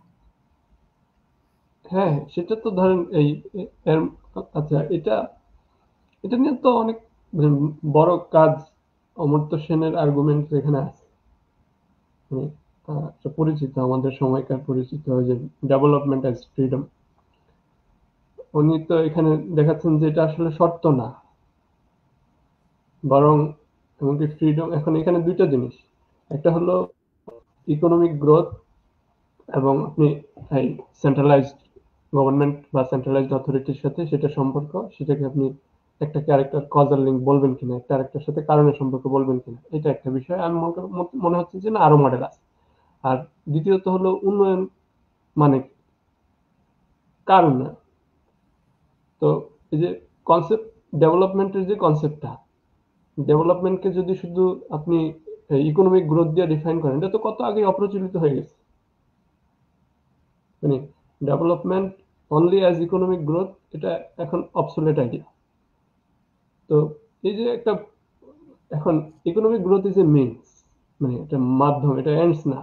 S2: হ্যাঁ, সেটা তো ধরেন এই আচ্ছা, এটা নিয়ে তো অনেক বড় কাজ অমর্ত্য সেনের আর্গুমেন্ট এখানে আছে। পরিচিত, আমাদের সময়কার পরিচিত যে ডেভেলপমেন্ট অ্যাজ ফ্রিডম। উনি তো এখানে দেখাচ্ছেন যে এটা আসলে শর্ত না, বরং এমনকি ফ্রিডম। এখন এখানে দুইটা জিনিস, একটা হলো ইকোনমিক গ্রোথ এবং আপনি এই সেন্ট্রালাইজড গভর্নমেন্ট বা সেন্ট্রালাইজড অথরিটির সাথে সেটা সম্পর্ক, সেটাকে আপনি একটাকে আরেকটার কজাল লিঙ্ক বলবেন কিনা, একটা আরেকটার সাথে কারণের সম্পর্ক বলবেন কিনা, এটা একটা বিষয়। আমি মনে হচ্ছে যে না, আরো মডেল আছে। আর দ্বিতীয়ত হলো উন্নয়ন মানে কারণ না। তো এই যে কনসেপ্ট ডেভেলপমেন্টের যে কনসেপ্টটা, ডেভেলপমেন্টকে যদি শুধু আপনি ইকোনমিক গ্রোথ দিয়ে ডিফাইন করেন, এটা তো কত আগে অপ্রচলিত হয়ে গেছে। মানে development only as economic growth, এটা এখন অবসোলেট আইডিয়া। তো এই যে একটা এখন economic growth is a means, মানে এটা মাধ্যম, এটা এন্ডস না,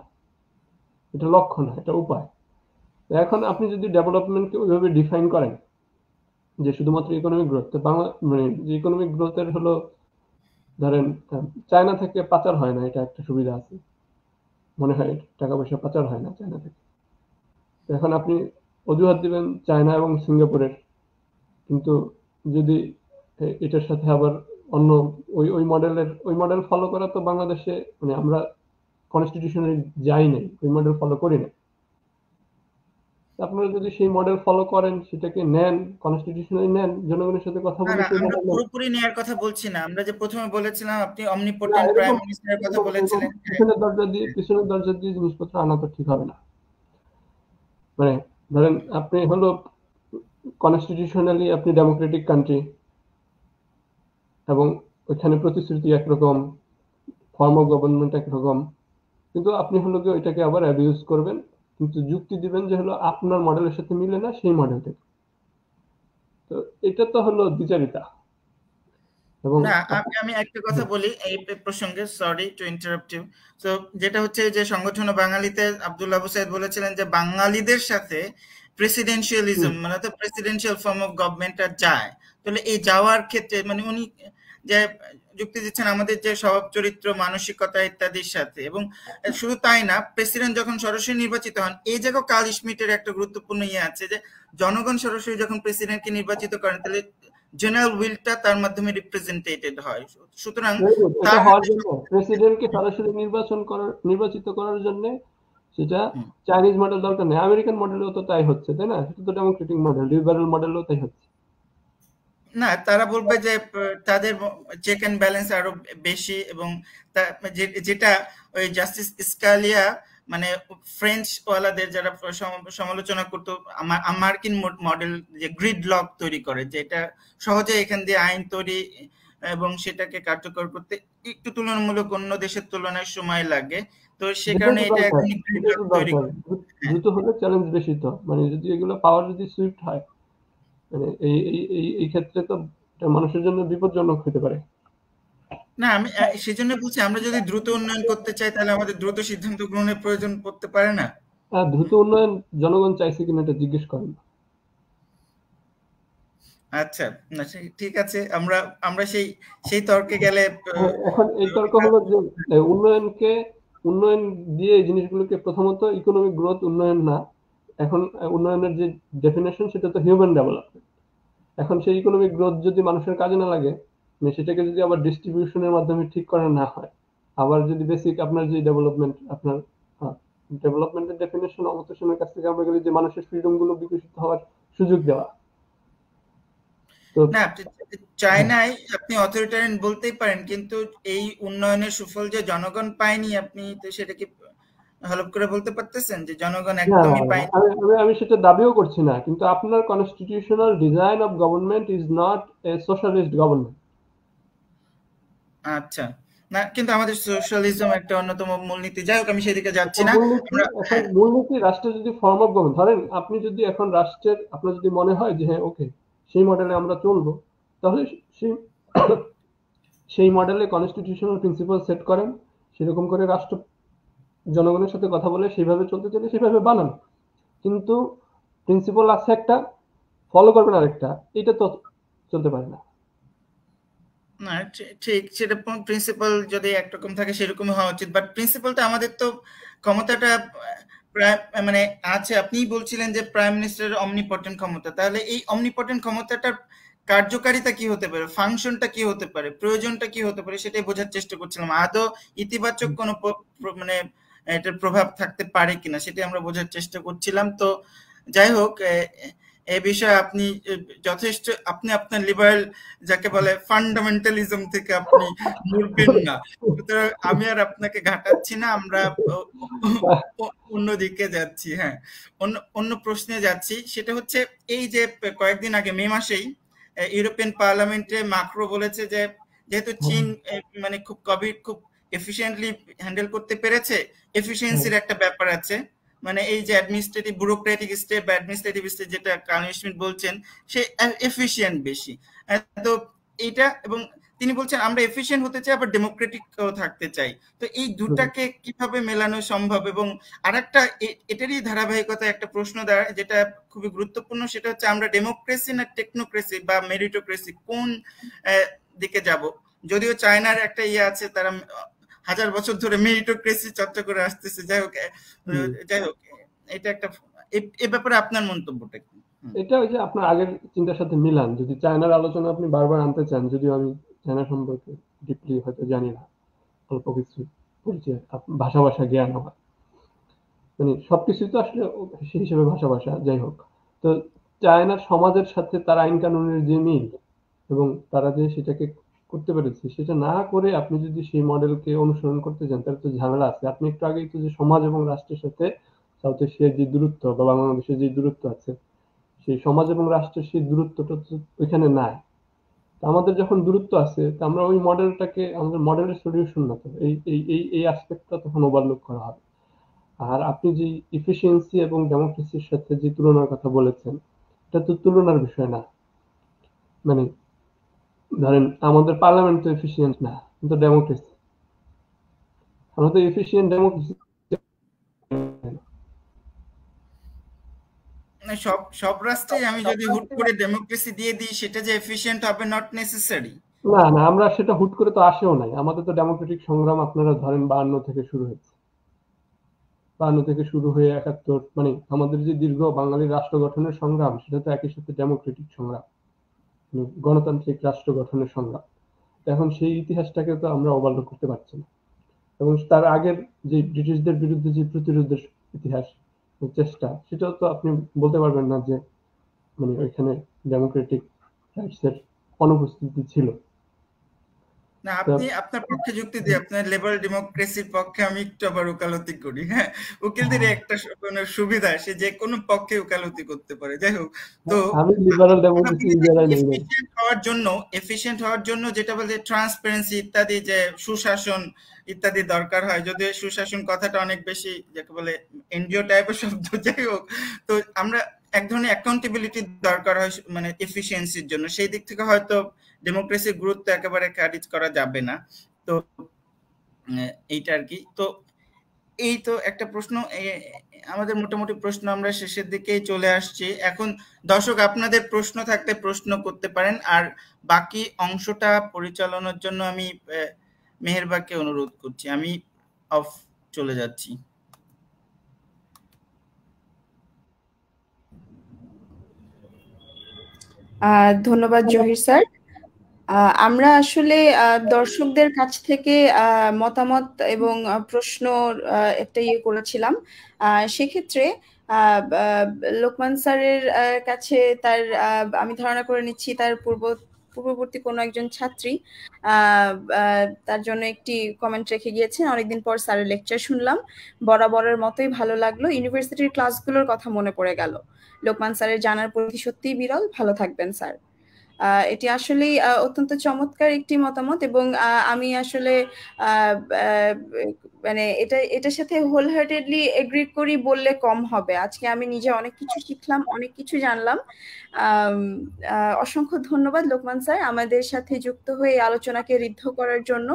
S2: এটা লক্ষ্য না, এটা উপায়। এখন আপনি যদি ডেভেলপমেন্টকে ওইভাবে ডিফাইন করেন যে শুধুমাত্র ইকোনমিক গ্রোথ, তো বাংলা মানে যে ইকোনমিক গ্রোথের হলো ধরেন চায়না থেকে পাচার হয় না, এটা একটা সুবিধা আছে মনে হয়, টাকা পয়সা পাচার হয় না চায়না থেকে। এখন আপনি অজুহাত দিবেন চায়না এবং সিঙ্গাপুরের, কিন্তু যদি এটার সাথে আবার অন্য ওই মডেল ফলো করা তো বাংলাদেশে মানে আমরা কনস্টিটিউশনে যাই নাই, ওই মডেল ফলো করি না। আপনারা যদি সেই মডেল ফলো করেন, সেটাকে নেন, কনস্টিটিউশনালি নেন, জনগণের সাথে কথা বলে সেই
S3: আমরা
S2: মডেল নেন।
S3: পুরোপুরি নেওয়ার কথা বলছি না। আমরা যে প্রথমে বলেছিলাম আপনি অমনিপটেন্ট প্রাইম মিনিস্টারের কথা বলেছিলেন,
S2: পিছনের দরজা দিয়ে জিনিসপত্র আনা তো ঠিক হবে না। মানে ধরেন আপনি হলো কনস্টিটিউশনালি আপনি ডেমোক্রেটিক কান্ট্রি, এবং ওইখানে প্রতিশ্রুতি একরকম, ফর্ম অফ গভর্নমেন্ট একরকম, কিন্তু আপনি হলো কি ওইটাকে আবার অ্যাবিউজ করবেন, কিন্তু যুক্তি দিবেন যে হলো আপনার মডেলের সাথে মিলে না সেই মডেলটাকে। তো এটা তো হলো দ্বিচারিতা। এবং
S3: না আমি একটা কথা বলি এই প্রসঙ্গে, সরি টু ইন্টারাপ্ট ইউ। তো যেটা হচ্ছে যে সংগঠন বাঙালিতে আব্দুল আবু সাইদ বলেছিলেন যে বাঙালিদের সাথে প্রেসিডেন্সিয়ালিজম মানে তো প্রেসিডেন্সিয়াল ফর্ম অফ গভর্নমেন্টটা যায়। তাহলে এই যাওয়ার ক্ষেত্রে মানে উনি যে যুক্তি দিচ্ছেন আমাদের যে স্বভাব চরিত্র মানসিকতা ইত্যাদির সাথে, এবং শুধু তাই না, প্রেসিডেন্ট যখন সরাসরি নির্বাচিত হন, এই জায়গায় কার্ল স্মিথের একটা গুরুত্বপূর্ণ ইয়ে আছে যে জনগণ সরাসরি যখন প্রেসিডেন্টকে নির্বাচিত করেন তাহলে জেনারেল উইলটা তার মাধ্যমে রিপ্রেজেন্টেটেড হয়। সুতরাং
S2: এটা হওয়ার জন্য প্রেসিডেন্টকে সরাসরি নির্বাচিত করার জন্য সেটা চাইনিজ মডেল দরকার নেই, আমেরিকান মডেলেও তো তাই হচ্ছে, তাই না? সেটা তো ডেমোক্রেটিক মডেল, লিবারেল মডেলও তাই হচ্ছে।
S3: না, তারা বলবে যে তাদের চেক এন্ড ব্যালেন্স আরো বেশি, এবং যেটা ওই জাস্টিস স্কালিয়া মানে ফ্রেঞ্চ ওয়ালাদের যারা সমালোচনা করতো মার্কিন মডেল যে গ্রিড লক তৈরি করে, যেটা সহজে এখান দিয়ে আইন তৈরি এবং সেটাকে কার্যকর করতে একটু তুলনামূলক অন্য দেশের তুলনায় সময় লাগে। তো সে কারণে এটা এখন গ্রিড লক তৈরি করে।
S2: দ্রুত হলে চ্যালেঞ্জ বেশি তো, মানে যদি এগুলো পাওয়ার যদি সুইফট হয়, মানে এই ক্ষেত্রে তো মানুষের জন্য বিপজ্জনক হতে পারে।
S3: না, আমি সেজন্য বলছি আমরা যদি দ্রুত উন্নয়ন করতে চাই তাহলে আমাদের দ্রুত সিদ্ধান্ত গ্রহণের প্রয়োজন পড়তে পারে না?
S2: দ্রুত উন্নয়ন জনগণ চাইছে কিনা এটা জিজ্ঞেস করেন।
S3: আচ্ছা, না ঠিক আছে, আমরা সেই তর্কে গেলে
S2: এখন এই তর্ক হলো যে উন্নয়ন দিয়ে এই জিনিসগুলোকে প্রথমত ইকোনমিক গ্রোথ উন্নয়ন না, এখন উন্নয়নের যে ডেফিনেশন সেটা তো হিউম্যান ডেভেলপমেন্ট। এখন সেই ইকোনমিক গ্রোথ যদি মানুষের কাজে না লাগে, মানে সেটাকে যদি আবার ডিস্ট্রিবিউশনের মাধ্যমে ঠিক করা না হয়, আবার যদি বেসিক আপনার যে ডেভেলপমেন্ট, আপনার ডেভেলপমেন্টের ডেফিনেশন অমর্ত্য কাছ থেকে আমরা গেলে যে মানুষের ফ্রিডম গুলো বিকশিত হওয়ার সুযোগ দেওয়া।
S3: না, চায়নায় আপনি অথরিটারিয়ান বলতেই পারেন, কিন্তু এই উন্নয়নের সুফল যে জনগণ পায়নি, আপনি তো সেটাকে হলফ করে বলতে পারতেছেন যে জনগণ একদমই পায়নি?
S2: আমি সেটা দাবিও করছি না, কিন্তু আপনার constitutional design of government is not a socialist government.
S3: আচ্ছা, না কিন্তু আমাদের সোশ্যালিজম একটা অন্যতম মূলনীতি। যাই হোক, আমি সেদিকে যাচ্ছি না।
S2: মূলনীতি রাষ্ট্রের যদি ফর্ম অফ গভর্নমেন্ট ধরেন, আপনি যদি এখন রাষ্ট্রের আপনার যদি মনে হয় যে হ্যাঁ ওকে সেই মডেলে আমরা চলবো, তাহলে সেই মডেলে কনস্টিটিউশনাল প্রিন্সিপাল সেট করেন, সেরকম করে রাষ্ট্র জনগণের সাথে কথা বলে সেইভাবে চলতে চলে সেভাবে বানান। কিন্তু প্রিন্সিপাল আছে একটা, ফলো করবেন আরেকটা, এটা তো চলতে পারে না।
S3: না ঠিক, সেটা প্রিন্সিপাল যদি একরকম থাকে সেরকমই হওয়া উচিত, বাট প্রিন্সিপালটা আমাদের তো ক্ষমতাটা মানে আছে। আপনিই বলছিলেন যে প্রাইম মিনিস্টারের অমনিপটেন্ট ক্ষমতা, তাহলে এই অমনিপটেন্ট ক্ষমতাটার কার্যকারিতা কি হতে পারে, ফাংশনটা কি হতে পারে, প্রয়োজনটা কি হতে পারে, সেটাই বোঝার চেষ্টা করছিলাম। আদৌ ইতিবাচক কোনো মানে এটার প্রভাব থাকতে পারে কিনা সেটাই আমরা বোঝার চেষ্টা করছিলাম। তো যাই হোক, এই বিষয়ে আপনি যথেষ্ট, আপনি আপনার লিবারেল যাকে বলে ফান্ডামেন্টালিজম থেকে আপনি মুড়বেন না, সুতরাং আমি আর আপনাকে ঘাটাচ্ছি না, আমরা অন্যদিকে যাচ্ছি। হ্যাঁ, অন্য প্রশ্নে যাচ্ছি। সেটা হচ্ছে এই যে কয়েকদিন আগে মে মাসেই ইউরোপিয়ান পার্লামেন্টে মাক্রো বলেছে যে যেহেতু চীন মানে খুব কোভিড খুব এফিশিয়েন্টলি হ্যান্ডেল করতে পেরেছে, এফিসিয়েন্সির একটা ব্যাপার আছে, মানে এই যে অ্যাডমিনিস্ট্রেটিভ ব্যুরোক্রেটিক স্টেপ বা অ্যাডমিনিস্ট্রেটিভ স্টেপ যেটা কার্ল স্মিথ বলছেন, সে এফিশিয়েন্ট বেশি। তো এইটা, এবং তিনি বলছেন আমরা এফিশিয়েন্ট হতে চাই আবার ডেমোক্রেটিক থাকতে চাই। তো এই দুটাকে কিভাবে মেলানো সম্ভব? এবং আরেকটা এটারই ধারাবাহিকতা একটা প্রশ্ন দাঁড়ায় যেটা খুবই গুরুত্বপূর্ণ, সেটা হচ্ছে আমরা ডেমোক্রেসি না টেকনোক্রেসি বা মেরিটোক্রেসি কোন দিকে যাব? যদিও চায়নার একটা ইয়ে আছে, তারা 1000 বছর ধরে মেরিটোক্রেসি চর্চা করে আসতেছে। যাই হোক, এটা একটা, এ ব্যাপারে আপনার মন্তব্যটা কি?
S2: এটা ওই যে আপনার আগের চিন্তার সাথে মিলান, যদি চায়নার আলোচনা আপনি বারবার আনতে চান, যদিও আমি চায়না সম্পর্কে ডিপলি হয়তো জানি না, অল্প কিছু পরিচয়, ভাষা জ্ঞান আমার, মানে সবকিছু তো আসলে সেই হিসেবে ভাষা যাই হোক। তো চায়নার সমাজের সাথে তার আইন কানুনের যে মিল এবং তারা যে সেটাকে করতে পেরেছে, সেটা না করে আপনি যদি সেই মডেলকে অনুসরণ করতে চান তাহলে তো ঝামেলা আছে। আপনি একটু আগেই তো যে সমাজ এবং রাষ্ট্রের সাথে সাউথ এশিয়ার যে দূরত্ব বা বাংলাদেশের যে দূরত্ব আছে, সেই সমাজ এবং রাষ্ট্রের সেই দূরত্বটা তো ওইখানে নাই। আমাদের যখন দূরত্ব আছে, তো আমরা ওই মডেলটাকে, আমাদের মডেলের সলিউশন না, তো এই অ্যাসপেক্টটা তখন ওভারলুক করা হবে। আর আপনি যে ইফিসিয়েন্সি এবং ডেমোক্রেসির সাথে যে তুলনার কথা বলেছেন, এটা তো তুলনার বিষয় না। মানে ধরেন আমাদের পার্লামেন্ট তো এফিসিয়েন্ট না, কিন্তু ডেমোক্রেসি, আমরা তো এফিসিয়েন্ট ডেমোক্রেসি।
S3: সব রাষ্ট্রে আমি যদি হুট করে ডেমোক্রেসি দিয়ে দিই সেটা যে এফিশিয়েন্ট হবে নট নেসেসারি।
S2: না, আমরা সেটা হুট করে তো আসেও নাই। আমাদের তো ডেমোক্রেটিক সংগ্রাম আপনারা ধরেন 52 থেকে শুরু হয়েছে, 52 থেকে শুরু হয়ে 71, মানে আমাদের যে দীর্ঘ বাঙালির রাষ্ট্র গঠনের সংগ্রাম, সেটা তো একই সাথে ডেমোক্রেটিক সংগ্রাম, গণতান্ত্রিক রাষ্ট্র গঠনের সংগ্রাম। এখন সেই ইতিহাসটাকে তো আমরা ওভারলুক করতে পারছি না। এবং তার আগের যে ব্রিটিশদের বিরুদ্ধে যে প্রতিরোধের ইতিহাস, চেষ্টা, সেটাও তো আপনি বলতে পারবেন না যে মানে ওইখানে ডেমোক্রেটিক রাইটসের অনুপস্থিতি ছিল।
S3: না, আপনি আপনার পক্ষে যুক্তি দিয়ে আপনার লিবারাল ডেমোক্রেসির পক্ষে আমি একটু আবার ওকালতি করি। হ্যাঁ, উকিলদের একটা সুবিধা, সে যে কোনো পক্ষে ওকালতি করতে পারে। যাই হোক, তো
S2: আমি লিবারাল ডেমোক্রেসি
S3: এফিশিয়েন্ট হওয়ার জন্য যেটা বলে ট্রান্সপারেন্সি ইত্যাদি, যে সুশাসন ইত্যাদি দরকার হয়, যদিও সুশাসন কথাটা অনেক বেশি যাকে বলে এনজিও টাইপের শব্দ। যাই হোক, তো আমরা এক ধরনের অ্যাকাউন্টেবিলিটি দরকার হয় মানে এফিসিয়েন্সির জন্য। সেই দিক থেকে হয়তো ডেমোক্রেসির গুরুত্ব একেবারে খারিজ করা যাবে না। তো এইটা আর কি। তো এই তো একটা প্রশ্ন, আমাদের মোটামুটি প্রশ্ন আমরা শেষের দিকেই চলে আসছি। এখন দর্শক আপনাদের প্রশ্ন থাকলে প্রশ্ন করতে পারেন, আর বাকি অংশটা পরিচালনার জন্য আমি মেহেরবাকে অনুরোধ করছি। আমি অফ চলে যাচ্ছি।
S1: ধন্যবাদ জহির স্যার। আমরা আসলে দর্শকদের কাছ থেকে মতামত এবং প্রশ্ন একটা ইয়ে করেছিলাম। সেক্ষেত্রে লোকমান স্যারের কাছে তার আমি ধারণা করে নিচ্ছি তার পূর্ববর্তী কোনো একজন ছাত্রী তার জন্য একটি কমেন্ট রেখে গিয়েছেন। অনেকদিন পর স্যারের লেকচার শুনলাম, বরাবরের মতোই ভালো লাগলো। ইউনিভার্সিটির ক্লাসগুলোর কথা মনে পড়ে গেল। লোকমান স্যারের জানার প্রতি সত্যিই বিরল। ভালো থাকবেন স্যার। এটি আসলেই অত্যন্ত চমৎকার একটি মতামত, এবং আমি আসলে মানে এটার সাথে হোল হার্টেডলি এগ্রি করি বললে কম হবে। আজকে আমি নিজে অনেক কিছু শিখলাম, অনেক কিছু জানলাম। অসংখ্য ধন্যবাদ লোকমান স্যার আমাদের সাথে যুক্ত হয়ে এই আলোচনাকে ঋদ্ধ করার জন্য।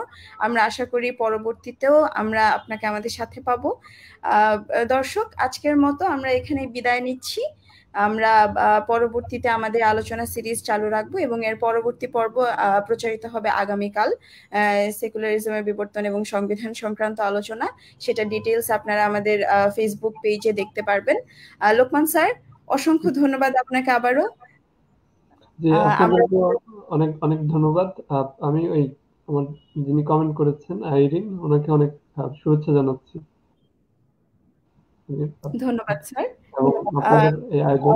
S1: আমরা আশা করি পরবর্তীতেও আমরা আপনাকে আমাদের সাথে পাবো। দর্শক, আজকের মতো আমরা এখানে বিদায় নিচ্ছি। আমরা পরবর্তীতে আমাদের আলোচনা সিরিজ চালু রাখবো, এবং এর পরবর্তী পর্ব প্রচারিত হবে আগামীকাল, সেকুলারিজমের বিবর্তন এবং সংবিধান সংক্রান্ত আলোচনা। সেটা ডিটেইলস আপনারা আমাদের ফেসবুক পেজে দেখতে পারবেন। লোকমান স্যার, অসংখ্য ধন্যবাদ আপনাকে আবারও।
S2: অনেক অনেক ধন্যবাদ। আমি ওই আমার যিনি কমেন্ট করেছেন আইরিন, ওনাকে অনেক শুভেচ্ছা জানাচ্ছি।
S1: ধন্যবাদ স্যার।
S2: আপনাদের এই আয়োজন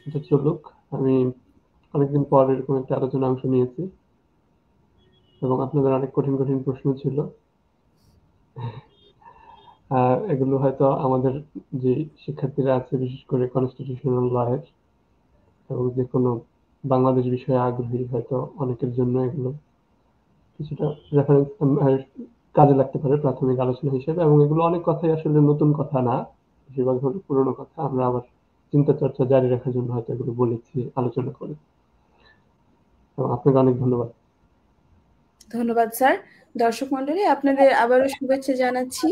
S2: এটা চলুক। আমি অনেকদিন পর এরকম একটা আলোচনা অংশ নিয়েছি, এবং আপনাদের অনেক কঠিন কঠিন প্রশ্ন ছিল। এগুলো হয়তো আমাদের যে শিক্ষার্থীরা আছে, বিশেষ করে কনস্টিটিউশনাল লয়ের এবং যে কোনো বাংলাদেশ বিষয়ে আগ্রহী, হয়তো অনেকের জন্য এগুলো কিছুটা রেফারেন্স কাজে লাগতে পারে প্রাথমিক আলোচনা হিসেবে। এবং এগুলো অনেক কথাই আসলে নতুন কথা না, বেশিরভাগ হলো পুরোনো কথা। আমরা আবার চিন্তা চর্চা জারি রাখার জন্য হয়তো এগুলো বলেছি, আলোচনা করে। এবং আপনাকে অনেক ধন্যবাদ।
S1: ধন্যবাদ স্যার। দর্শক মন্ডলী, আপনাদের আবারও শুভেচ্ছা জানাচ্ছি।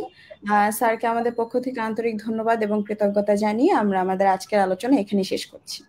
S1: স্যারকে আমাদের পক্ষ থেকে আন্তরিক ধন্যবাদ এবং কৃতজ্ঞতা জানিয়ে আমরা আমাদের আজকের আলোচনা এখানে শেষ করছি।